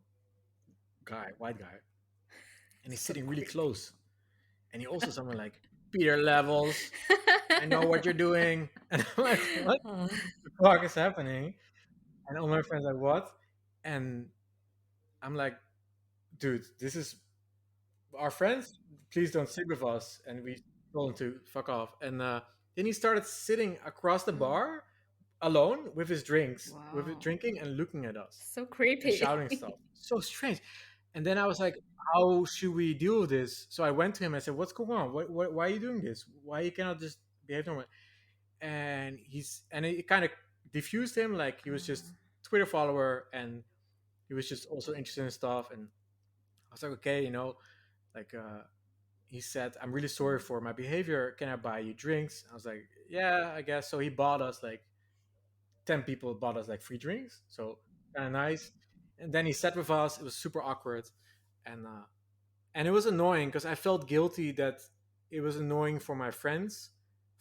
guy, white guy, and he's so sitting really creepy. close. And he also someone like Peter Levels. I know what you're doing, and I'm like, what Oh. the fuck is happening? And all my friends are like, what? And I'm like, dude, this is our friends. Please don't sit with us. And we told him to fuck off. And then he started sitting across the Mm. bar alone with his drinks, with it Wow. drinking and looking at us So and shouting creepy. stuff. So strange. And then I was like, how should we deal with this? So I went to him and said, what's going on? Why are you doing this? Why you cannot just behave normal? And it kind of diffused him, like he was just Twitter follower and he was just also interested in stuff. And I was like, okay, like he said, I'm really sorry for my behavior. Can I buy you drinks? I was like, yeah, I guess. So he bought us like 10 people bought us like free drinks. So kind of nice. And then he sat with us. It was super awkward. And it was annoying because I felt guilty that it was annoying for my friends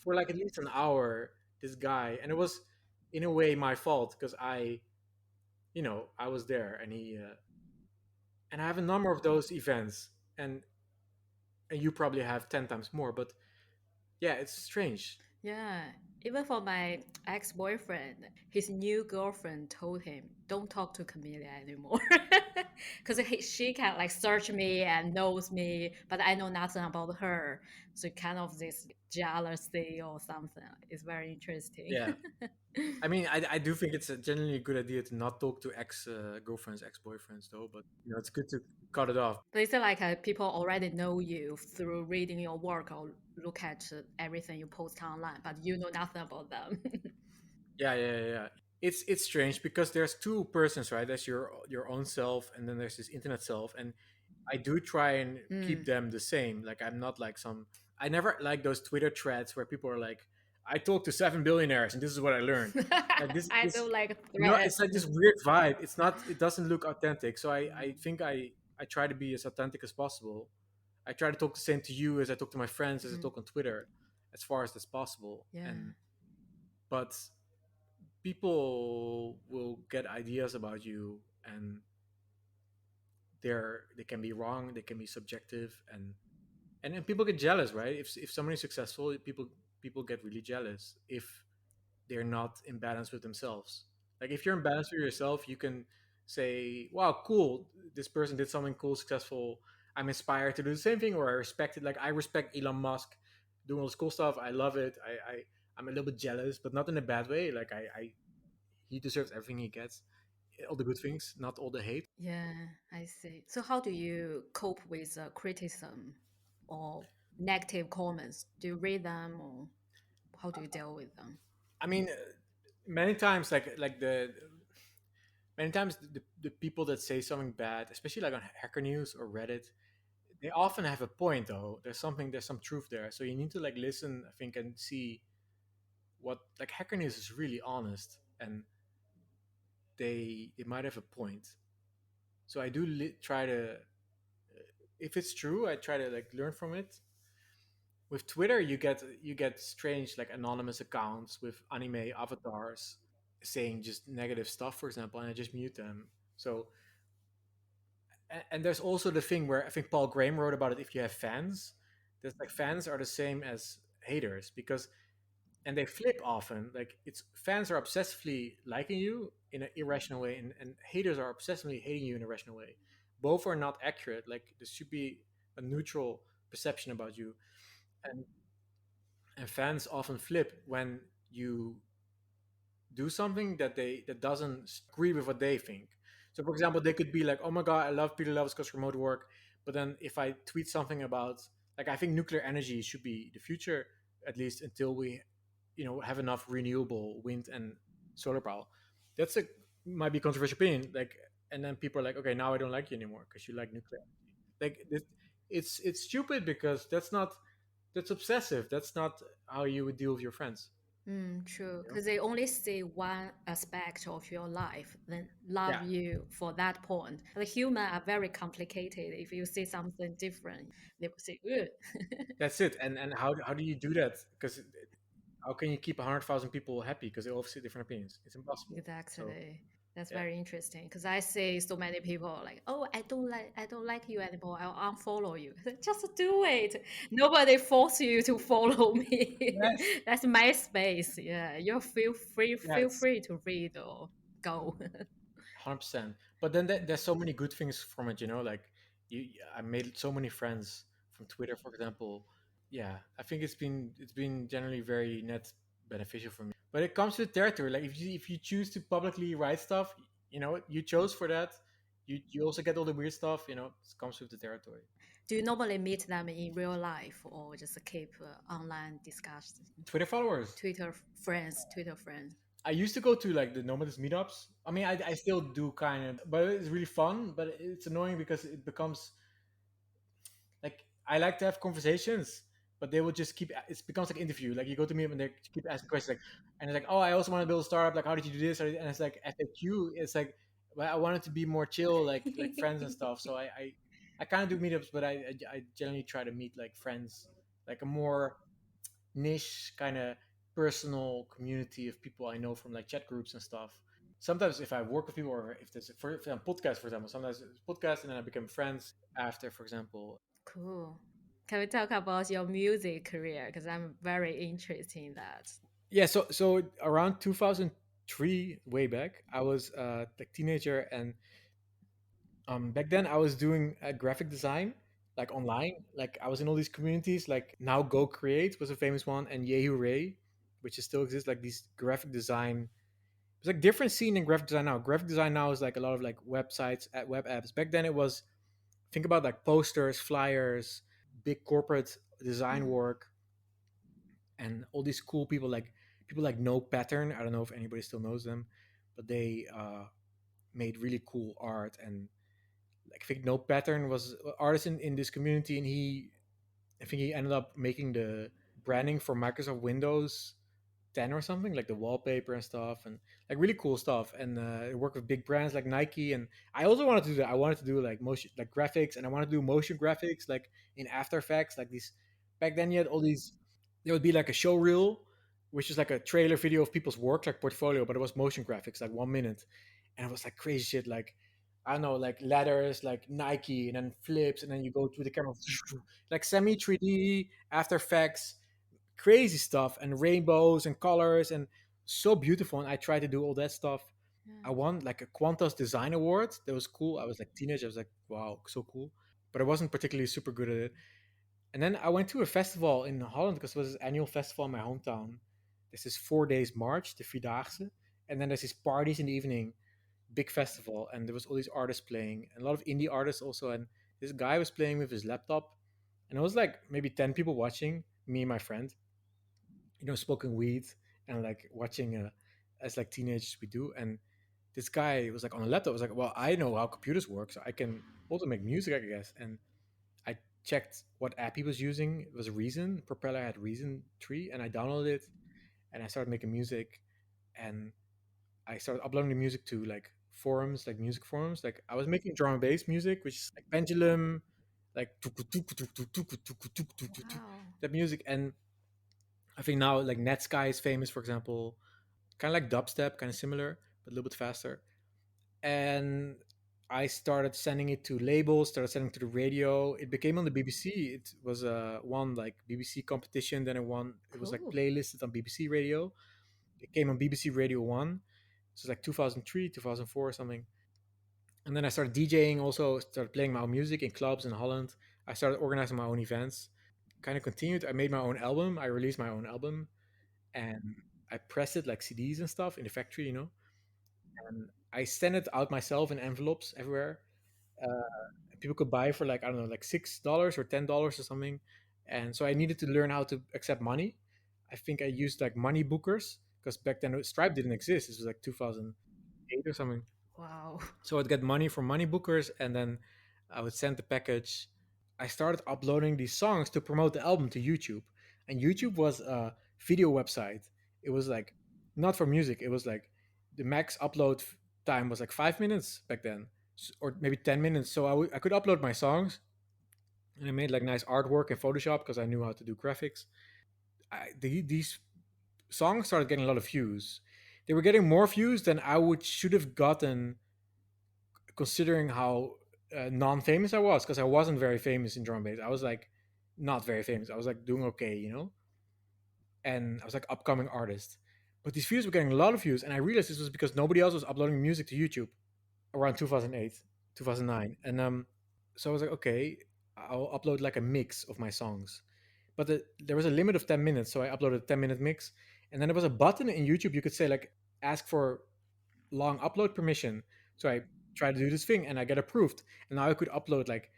for like at least an hour, this guy. And it was in a way my fault because I was there and I have a number of those events and you probably have 10 times more, but yeah, it's strange. Yeah, even for my ex-boyfriend, his new girlfriend told him, "Don't talk to Camellia anymore," because she can like search me and knows me, but I know nothing about her. So kind of this jealousy or something. It's very interesting. Yeah. I mean, I do think it's a generally good idea to not talk to ex girlfriends, ex boyfriends, though. But it's good to cut it off. But it's like people already know you through reading your work or look at everything you post online, but you know nothing about them. Yeah, yeah, yeah, yeah. It's strange because there's two persons, right? There's your own self, and then there's this internet self, and I do try and keep Mm. them the same. Like I'm not like some. I never like those Twitter threads where people are like, "I talked to 7 billionaires, and this is what I learned." Like this, I this, don't like it's threats. like this weird vibe. It's not. It doesn't look authentic. So I think I try to be as authentic as possible. I try to talk the same to you as I talk to my friends, as I Mm. talk on Twitter, as far as that's possible. Yeah. And but people will get ideas about you and they can be wrong, they can be subjective, and then people get jealous, right? If someone is successful, people get really jealous if they're not in balance with themselves. Like if you're in balance with yourself, you can say, wow, cool, this person did something cool, successful, I'm inspired to do the same thing, or I respect it. Like I respect Elon Musk doing all this cool stuff, I love it. I'm a little bit jealous, but not in a bad way. Like I he deserves everything he gets. all the good things, not all the hate. Yeah, I see. So how do you cope with criticism or negative comments? Do you read them or how do you deal with them? I mean, many times like the many times the people that say something bad, especially like on Hacker News or Reddit, they often have a point though. There's some truth there. So you need to like listen, I think, and see what like Hacker News is really honest, and they might have a point. So I do try to, if it's true, I try to like learn from it. With Twitter, you get strange like anonymous accounts with anime avatars saying just negative stuff, for example, and I just mute them. So and there's also the thing where I think Paul Graham wrote about it. If you have fans, there's like fans are the same as haters because and they flip often. Like it's fans are obsessively liking you in an irrational way, and haters are obsessively hating you in an irrational way. Both are not accurate. Like there should be a neutral perception about you, and fans often flip when you do something that doesn't agree with what they think. So, for example, they could be like, "Oh my god, I love Peter Loves because remote work," but then if I tweet something about like I think nuclear energy should be the future at least until we, have enough renewable wind and solar power. That's a might be a controversial opinion. Like, and then people are like, "Okay, now I don't like you anymore because you like nuclear." Like, it's stupid because that's obsessive. That's not how you would deal with your friends. Mm, true, You know? because they only see one aspect of your life, then love Yeah. you for that point. The human are very complicated. If you see something different, they will say, "Ugh." That's it. And how do you do that? Because how can you keep 100,000 people happy? Because they all see different opinions. It's impossible. So Exactly. That's yeah, very interesting because I see so many people like, "Oh, I don't like you anymore. I'll unfollow you." Just do it. Nobody force you to follow me. yes, That's my space. Yeah, you yeah, feel it's free to read or go. 100%. But then there's so many good things from it. Like I made so many friends from Twitter, for example. Yeah, I think it's been generally very net beneficial for me. But it comes with territory. Like if you choose to publicly write stuff, you chose for that. You also get all the weird stuff. It comes with the territory. Do you normally meet them in real life or just keep online discussion? Twitter followers. Twitter friends. I used to go to like the Nomads meetups. I mean, I still do kind of, but it's really fun. But it's annoying because it becomes like I like to have conversations, but they will just keep. It becomes like interview. Like you go to me and they keep asking questions, like, and it's like, oh, I also want to build a startup. Like, how did you do this? And it's like FAQ. It's like, well, I wanted to be more chill, like friends and stuff. So I kind of do meetups, but I generally try to meet like friends, like a more niche kind of personal community of people I know from like chat groups and stuff. Sometimes if I work with people or if there's for a podcast, for example, sometimes it's podcast and then I become friends after, for example. Cool. Can we talk about your music career? Because I'm very interested in that. Yeah, so around 2003, way back, I was like teenager, and back then I was doing graphic design like online. Like I was in all these communities. Like Now Go Create was a famous one, and Yehu Ray, which is still exists. Like these graphic design. It's like different scene in graphic design now. Graphic design now is like a lot of like websites, at web apps. Back then it was think about like posters, flyers, big corporate design Mm, work, and all these cool people like No Pattern. I don't know if anybody still knows them, but they made really cool art. And like I think No Pattern was an artist in this community, and I think he ended up making the branding for Microsoft Windows 10 or something, like the wallpaper and stuff, and like really cool stuff. And it worked with big brands like Nike. And I also wanted to do that. I wanted to do like motion, like graphics, and I wanted to do motion graphics, like in After Effects, like these. Back then, you had all these. There would be like a show reel, which is like a trailer video of people's work, like portfolio, but it was motion graphics, like 1 minute, and it was like crazy shit, like. I don't know, like ladders, like Nike, and then flips, and then you go to the camera, like semi 3D, After Effects, crazy stuff, and rainbows and colors, and so beautiful. And I tried to do all that stuff. I yeah. won like a Qantas Design Award. That was cool. I was like teenage. I was like, wow, so cool. But I wasn't particularly super good at it. And then I went to a festival in Holland because it was this annual festival in my hometown. This is 4 days March, the Vierdaagse, and then there's these parties in the evening. big festival, and there was all these artists playing, and a lot of indie artists also. And this guy was playing with his laptop, and it was like maybe 10 people watching, me and my friend, smoking weed and like watching as like teenagers we do. And this guy was like on a laptop. I was like, well, I know how computers work, so I can also make music, I guess. And I checked what app he was using. It was Reason. Propeller had Reason 3, and I downloaded it, and I started making music. And I started uploading the music to like forums, like music forums. Like I was making drum and bass music, which is like pendulum, like Wow. that music. And I think now like Netsky is famous, for example, kind of like dubstep, kind of similar, but a little bit faster. And I started sending it to labels, started sending it to the radio. It became on the BBC. It was one like BBC competition. Then it was like Cool. playlisted on BBC Radio. It came on BBC Radio 1. So it's like 2003, 2004 or something. And then I started DJing also, started playing my own music in clubs in Holland. I started organizing my own events. Kind of continued. I made my own album. I released my own album, and I pressed it like CDs and stuff in the factory. And I sent it out myself in envelopes everywhere. People could buy for like, I don't know, like $6 or $10 or something. And so I needed to learn how to accept money. I think I used like money bookers, because back then Stripe didn't exist. This was like 2008 or something. Wow. So I'd get money from money bookers, and then I would send the package. I started uploading these songs to promote the album to YouTube. And YouTube was a video website. It was like not for music. It was like the max upload time was like 5 minutes back then, or maybe 10 minutes. So I could upload my songs, and I made like nice artwork in Photoshop because I knew how to do graphics. These songs started getting a lot of views. They were getting more views than I would should have gotten, considering how non-famous I was, because I wasn't very famous in drum and bass. I was like not very famous. I was like doing okay. And I was like upcoming artist. But these views were getting a lot of views, and I realized this was because nobody else was uploading music to YouTube around 2008, 2009. And so I was like, okay, I'll upload like a mix of my songs. But there was a limit of 10 minutes, so I uploaded a 10-minute mix. And then there was a button in YouTube you could say like ask for long upload permission. So I tried to do this thing, and I get approved. And now I could upload like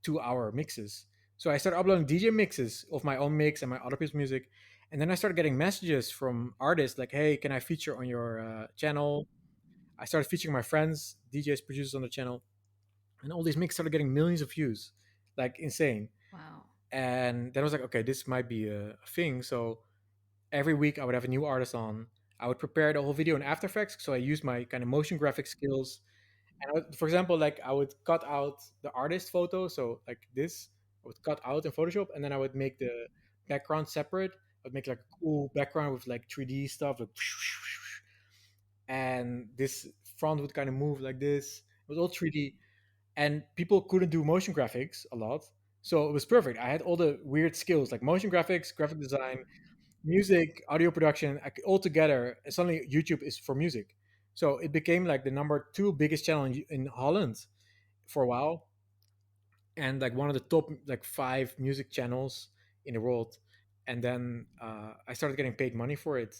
2-hour mixes. So I started uploading DJ mixes of my own mix and my other people's music. And then I started getting messages from artists like, hey, can I feature on your channel? I started featuring my friends, DJs, producers on the channel. And all these mixes started getting millions of views, like insane. Wow. And then I was like, okay, this might be a thing. So every week I would have a new artist on. I would prepare the whole video in After Effects. So I used my kind of motion graphic skills. And for example, like I would cut out the artist photo. So like this, I would cut out in Photoshop, and then I would make the background separate. I'd make like a cool background with like 3D stuff, like, and this front would kind of move like this. It was all 3D, and people couldn't do motion graphics a lot. So it was perfect. I had all the weird skills like motion graphics, graphic design, music, audio production, all together. And suddenly YouTube is for music. So it became like the number two biggest channel in Holland for a while, and like one of the top like five music channels in the world. And then I started getting paid money for it.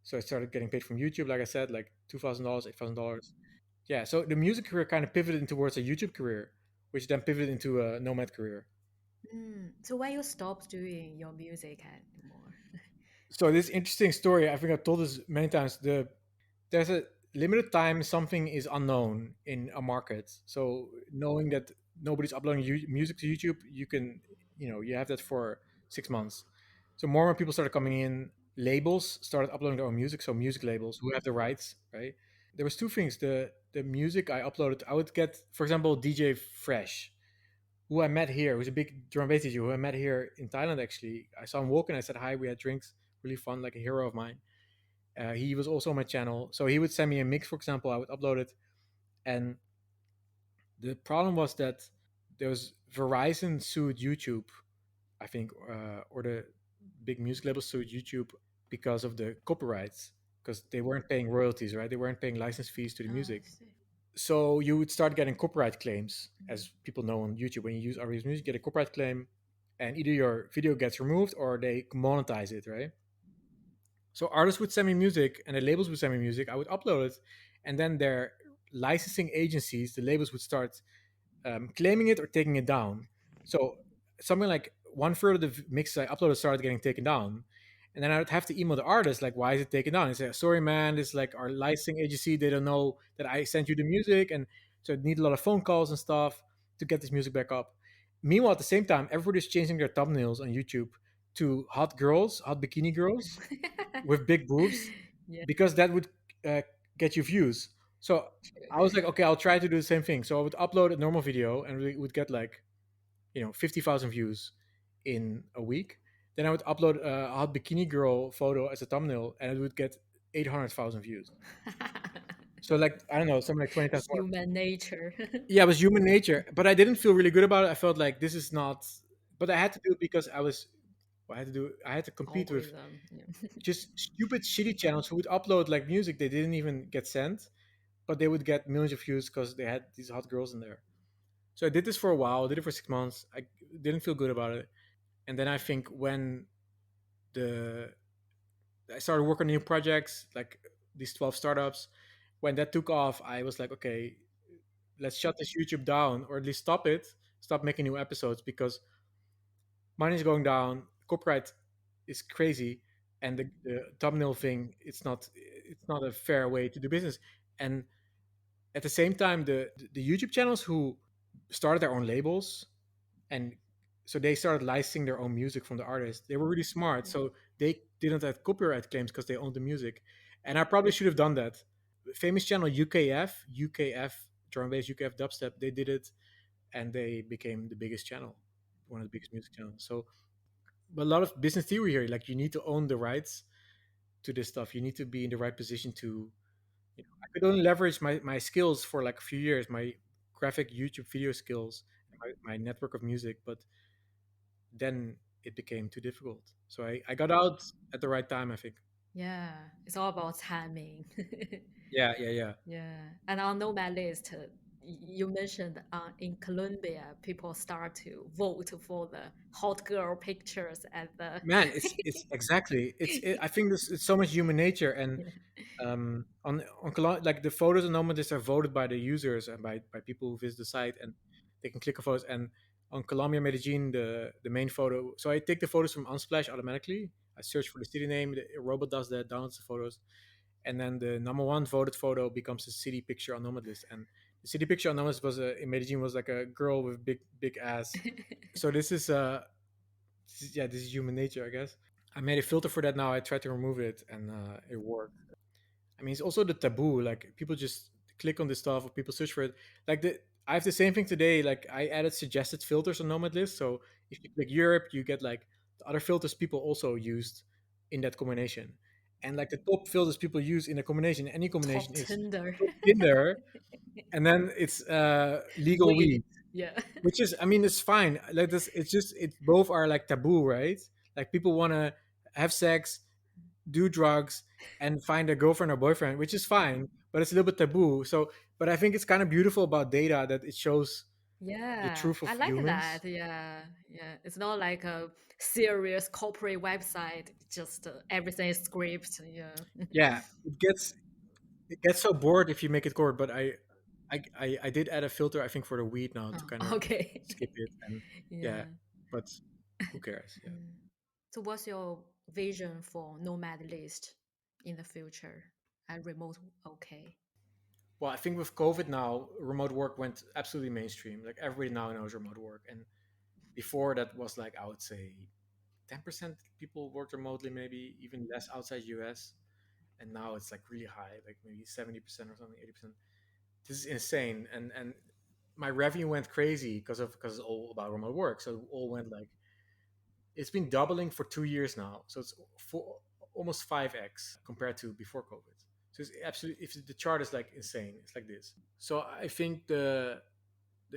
So I started getting paid from YouTube, like I said, like $2,000, $8,000. Yeah. So the music career kind of pivoted towards a YouTube career, which then pivoted into a nomad career. So when you stopped doing your music anymore? So this interesting story, I think I've told this many times. There's a limited time something is unknown in a market. So knowing that nobody's uploading music to YouTube, you have that for 6 months. So more and more people started coming in. Labels started uploading their own music. So music labels who have the rights, right? There was two things. The music I uploaded, I would get, for example, DJ Fresh, who I met here, who's a big drum and bass DJ, who I met here in Thailand. Actually, I saw him walking. I said hi. We had drinks. Really fun, like a hero of mine. He was also on my channel, so he would send me a mix. For example, I would upload it, and the problem was that there was Verizon sued YouTube, I think, or the big music label sued YouTube because of the copyrights, because they weren't paying royalties, right? They weren't paying license fees to the I music. see. So you would start getting copyright claims, as people know on YouTube. When you use other music, you get a copyright claim, and either your video gets removed or they monetize it, right? So artists would send me music, and the labels would send me music. I would upload it, and then their licensing agencies, the labels would start claiming it or taking it down. So something like one third of the mixes I uploaded started getting taken down. And then I would have to email the artist, like, why is it taken down? And say, sorry, man, this is like our licensing agency. They don't know that I sent you the music. And so I need a lot of phone calls and stuff to get this music back up. Meanwhile, at the same time, everybody's changing their thumbnails on YouTube to hot girls, hot bikini girls with big boobs, Yeah. because that would uh, get you views. So I was like, okay, I'll try to do the same thing. So I would upload a normal video and we would get like, 50,000 views in a week. Then I would upload a hot bikini girl photo as a thumbnail and it would get 800,000 views. So like, I don't know, something like 20,000 more. Human nature. Yeah, it was human nature, but I didn't feel really good about it. I felt like this is not, but I had to do it because I had to compete with Algorithm. Yeah. just stupid shitty channels who would upload like music they didn't even get sent, but they would get millions of views because they had these hot girls in there. So I did this for a while. I did it for 6 months. I didn't feel good about it, and then I think when the I started working on new projects, like these 12 startups, when that took off, I was like, okay, let's shut this YouTube down, or at least stop it, stop making new episodes because money is going down, copyright is crazy, and the thumbnail thing, it's not a fair way to do business. And at the same time, the YouTube channels who started their own labels, and so they started licensing their own music from the artist. They were really smart, so they didn't have copyright claims because they owned the music. And I probably should have done that. Famous channel UKF drum and bass, UKF dubstep, they did it, and they became the biggest channel, one of the biggest music channels. So, but a lot of business theory here, like you need to own the rights to this stuff. You need to be in the right position to, I could only leverage my skills for like a few years, my graphic YouTube video skills, my network of music, but then it became too difficult. So I got out at the right time, I think. Yeah, it's all about timing. Yeah, yeah, yeah. Yeah, and on Nomad list, you mentioned in Colombia, people start to vote for the hot girl pictures at the. Man, it's exactly I think this it's so much human nature, and Yeah. like the photos and Nomads are voted by the users and by people who visit the site, and they can click on photos. And on Colombia Medellin, the main photo, so I take the photos from Unsplash automatically. I search for the city name, the robot does that, downloads the photos, and then the number one voted photo becomes the city picture on Nomad list. And the city picture on Nomad was in Medellin was like a girl with big ass. So this is human nature, I guess. I made a filter for that now. I tried to remove it, and it worked. I mean, it's also the taboo. Like people just click on this stuff, or people search for it. Like I have the same thing today. Like I added suggested filters on Nomad list. So if you click Europe, you get like the other filters people also used in that combination, and like the top filters people use in a combination. Any Top combination is Tinder. top Tinder, and then it's legal Weed. weed, Yeah. which is, I mean, it's fine. Like this, it's just it both are like taboo, right? Like people want to have sex, do drugs, and find a girlfriend or boyfriend, which is fine, but it's a little bit taboo. So, but I think it's kind of beautiful about data that it shows the Yeah, truth of I like humans. that. Yeah, yeah. It's not like a serious corporate website, just everything is script. Yeah. Yeah, it gets so bored if you make it core. But I did add a filter, I think, for the weed now to Oh, kind of okay. skip it. And yeah, Yeah. but who cares? Yeah. Mm. So, what's your vision for Nomad list in the future and remote? Okay. Well, I think with COVID now, remote work went absolutely mainstream. Like everybody now knows remote work, and before that was like, I would say 10% people worked remotely, maybe even less outside US, and now it's like really high, like maybe 70% or something, 80%. This is insane, and my revenue went crazy because it's all about remote work. So it all went like, it's been doubling for 2 years now, so it's almost 5x compared to before COVID. So it's absolutely, if the chart is like insane, it's like this. So I think the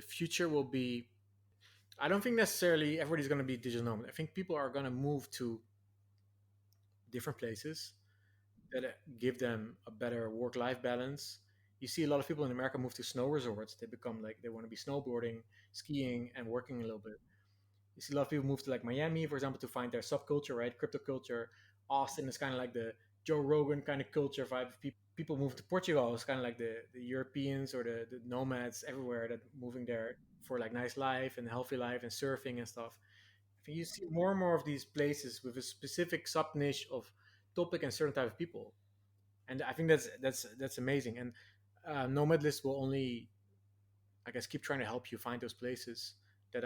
future will be, I don't think necessarily everybody's going to be digital nomad. I think people are going to move to different places that give them a better work-life balance. You see a lot of people in America move to snow resorts. They become like, they want to be snowboarding, skiing, and working a little bit. You see a lot of people move to like Miami, for example, to find their subculture, right? Crypto culture. Austin is kind of like Joe Rogan kind of culture vibe. People move to Portugal. It's kind of like the Europeans or the nomads everywhere that moving there for like nice life and healthy life and surfing and stuff. I think you see more and more of these places with a specific sub niche of topic and certain type of people, and I think that's amazing. And Nomad List will only, I guess, keep trying to help you find those places that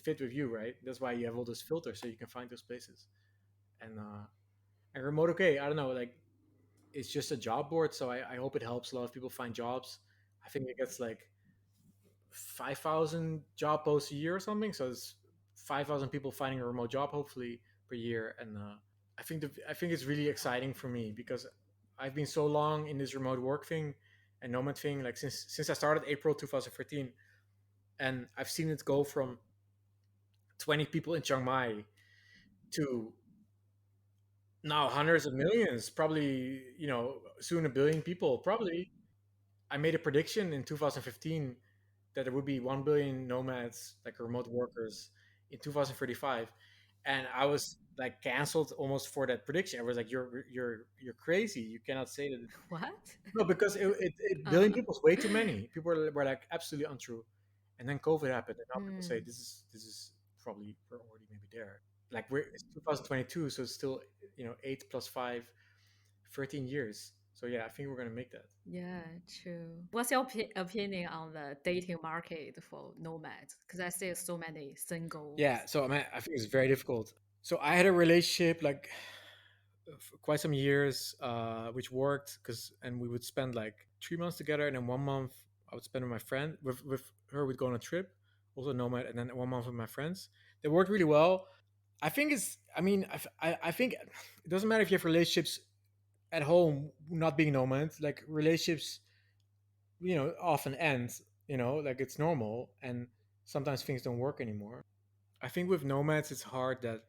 fit with you, right? That's why you have all those filters so you can find those places. And remote, okay, I don't know, like it's just a job board, so I hope it helps a lot of people find jobs. I think it gets like 5,000 job posts a year or something, so it's 5,000 people finding a remote job hopefully per year. And I think it's really exciting for me because I've been so long in this remote work thing and nomad thing, like since I started April 2013, and I've seen it go from 20 people in Chiang Mai to now hundreds of millions, probably, soon a billion people. Probably, I made a prediction in 2015 that there would be 1 billion nomads, like remote workers, in 2035, and I was like canceled almost for that prediction. I was like, you're crazy. You cannot say that. What? No, because billion people is way too many. People were like absolutely untrue, and then COVID happened, and now people say Hmm. this is probably we're already maybe there. Like it's 2022, so it's still 8 plus 5, 13 years. So yeah, I think we're gonna make that. Yeah, true. What's your opinion on the dating market for nomads? Because I see so many Yeah, singles. so I mean, I think it's very difficult. So I had a relationship like for quite some years, which worked because, and we would spend like 3 months together, and then 1 month I would spend with my friend. With her, we'd go on a trip, also nomad, and then 1 month with my friends. They worked really well. I think it's. I mean, I think it doesn't matter if you have relationships at home, not being nomads. Like relationships, often end. Like it's normal, and sometimes things don't work anymore. I think with nomads, it's hard that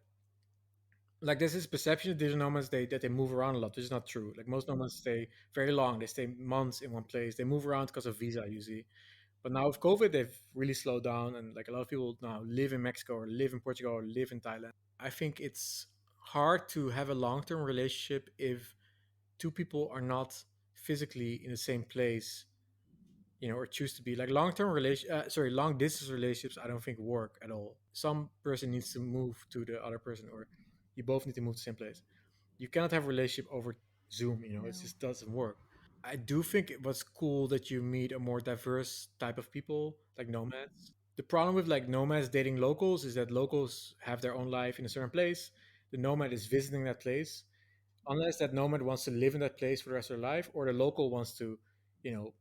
like there's this perception of digital nomads that they move around a lot, which is not true. Like most nomads stay very long; they stay months in one place. They move around because of visa usually. But now with COVID, they've really slowed down, and like a lot of people now live in Mexico or live in Portugal or live in Thailand. I think it's hard to have a long-term relationship if two people are not physically in the same place, or choose to be like long distance relationships. I don't think work at all. Some person needs to move to the other person, or you both need to move to the same place. You cannot have a relationship over Zoom. It No. just doesn't work. I do think it was cool that you meet a more diverse type of people, like nomads. The problem with like nomads dating locals is that locals have their own life in a certain place. The nomad is visiting that place. Unless that nomad wants to live in that place for the rest of their life, or the local wants to, you know,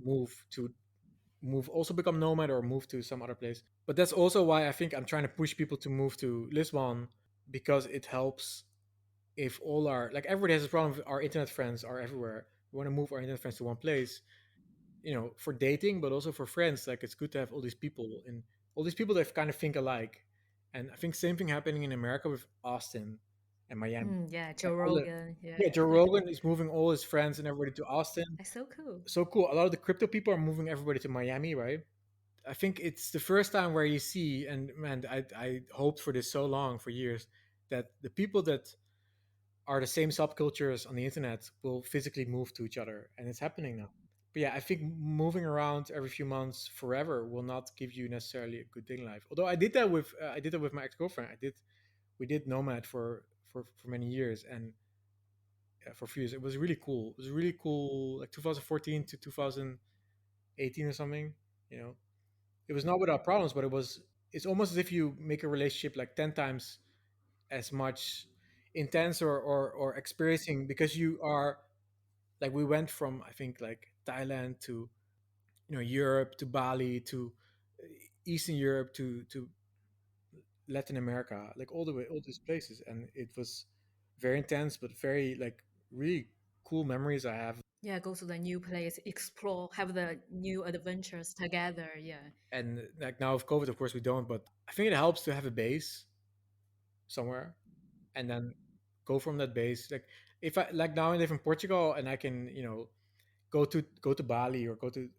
move to move also become nomad or move to some other place. But that's also why I think I'm trying to push people to move to Lisbon, because it helps if all our like everybody has a problem with our internet friends are everywhere. We want to move our internet friends to one place, for dating, but also for friends. Like it's good to have all these people and all these people that kind of think alike. And I think same thing happening in America with Austin and Miami. Mm, yeah, Like Joe all the Rogan. Yeah. Yeah, Joe Rogan is moving all his friends and everybody to Austin. That's so cool. So cool. A lot of the crypto people are moving everybody to Miami, right? I think it's the first time where you see, and man, I hoped for this so long, for years, that the people that are the same subcultures on the internet will physically move to each other, and it's happening now. But yeah, I think moving around every few months forever will not give you necessarily a good dating life. Although I did that with my ex girlfriend. We did nomad for many years, and for a few years it was really cool. It was really cool, like 2014 to 2018 or something. You know, it was not without problems, but it's almost as if you make a relationship like 10 times as much intense or experiencing, because you are like, we went from, I think, like Thailand to, Europe to Bali to Eastern Europe to Latin America, like all the way, all these places, and it was very intense, but very like really cool memories I have. Yeah, go to the new place, explore, have the new adventures together. Yeah. And like now with COVID, of course we don't, but I think it helps to have a base somewhere, and then go from that base. Like if I like now I live in Portugal, and I can, go to Bali or go to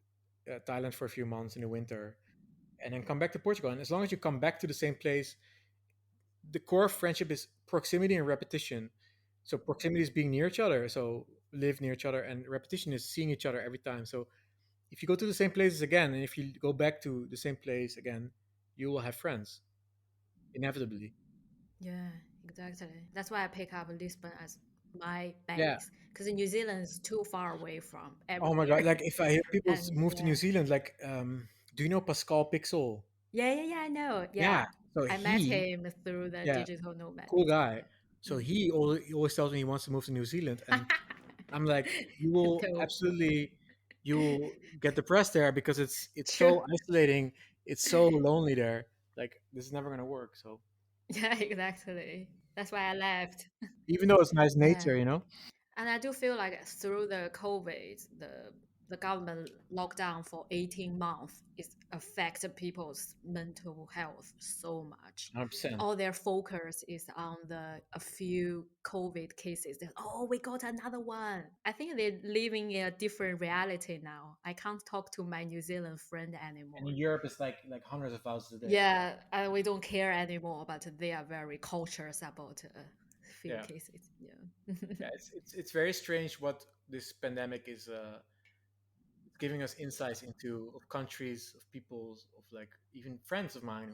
Thailand for a few months in the winter, and then come back to Portugal. And as long as you come back to the same place, the core of friendship is proximity and repetition. So proximity is being near each other. So live near each other, and repetition is seeing each other every time. So if you go to the same places again, and if you go back to the same place again, you will have friends inevitably. Yeah, exactly. That's why I pick up Lisbon as my Yeah. base because New Zealand is too far away from Oh my god! everywhere. Like if I hear people And move to New yeah, Zealand, like, do you know Pascal Pixel? yeah, I know. Yeah. Yeah, So I met he, him through the yeah, digital nomad. cool guy. So Mm. he always tells me he wants to move to New Zealand, and I'm like, you will Cool. absolutely, you will get depressed there because it's so isolating, it's so lonely there. Like this is never gonna work. So Yeah, exactly. That's why I left. even though it's nice Yeah. nature, you know. And I do feel like through the COVID, the government lockdown for 18 months is affected people's mental health so much. 100%. All their focus is on the a few COVID cases. They're, oh, we got another one. I think they're living in a different reality now. I can't talk to my New Zealand friend And anymore. in Europe, it's like hundreds of thousands a day. Yeah, we don't care anymore, but they are very cautious about a few Yeah, cases. Yeah. yeah. It's very strange what this pandemic is giving us insights into of countries, of peoples, of like even friends of mine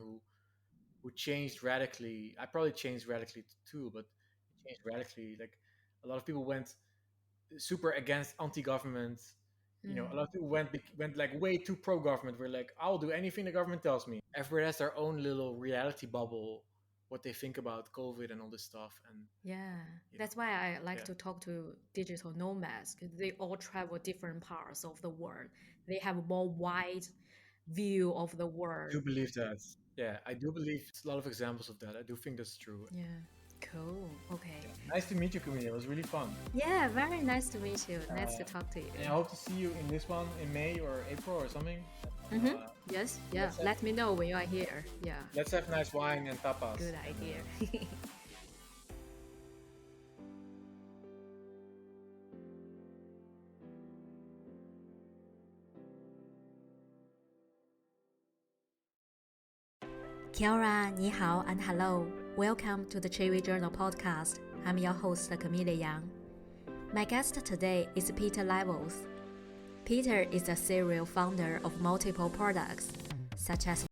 who changed radically. I probably changed radically too, but it changed radically. Like a lot of people went super against anti-government. You know, a lot Mm. of people went like way too pro-government. We're like, I'll do anything the government tells me. Everybody has their own little reality bubble, what they think about COVID and all this stuff, and Yeah, you know, that's why I like yeah, to talk to digital nomads because they all travel different parts of the world. They have a more wide view of the I world. do believe that. Yeah, I do believe it's a lot of examples of that. I do think that's true. Yeah, cool. Okay. Yeah. Nice to meet you, Camille. It was really fun. Yeah, very nice to meet you. Nice to Uh, talk to you. and I hope to see you in this one in May or April or something. Mm-hmm. Yes, yeah. Let's have, Let me know when you are here. Yeah, let's have nice wine and tapas. good And, idea. Kia ora, Nihao, and hello. Welcome to the Chiwi Journal podcast. I'm your host, Camille Yang. My guest today is Pieter Levels. Pieter is a serial founder of multiple products, such as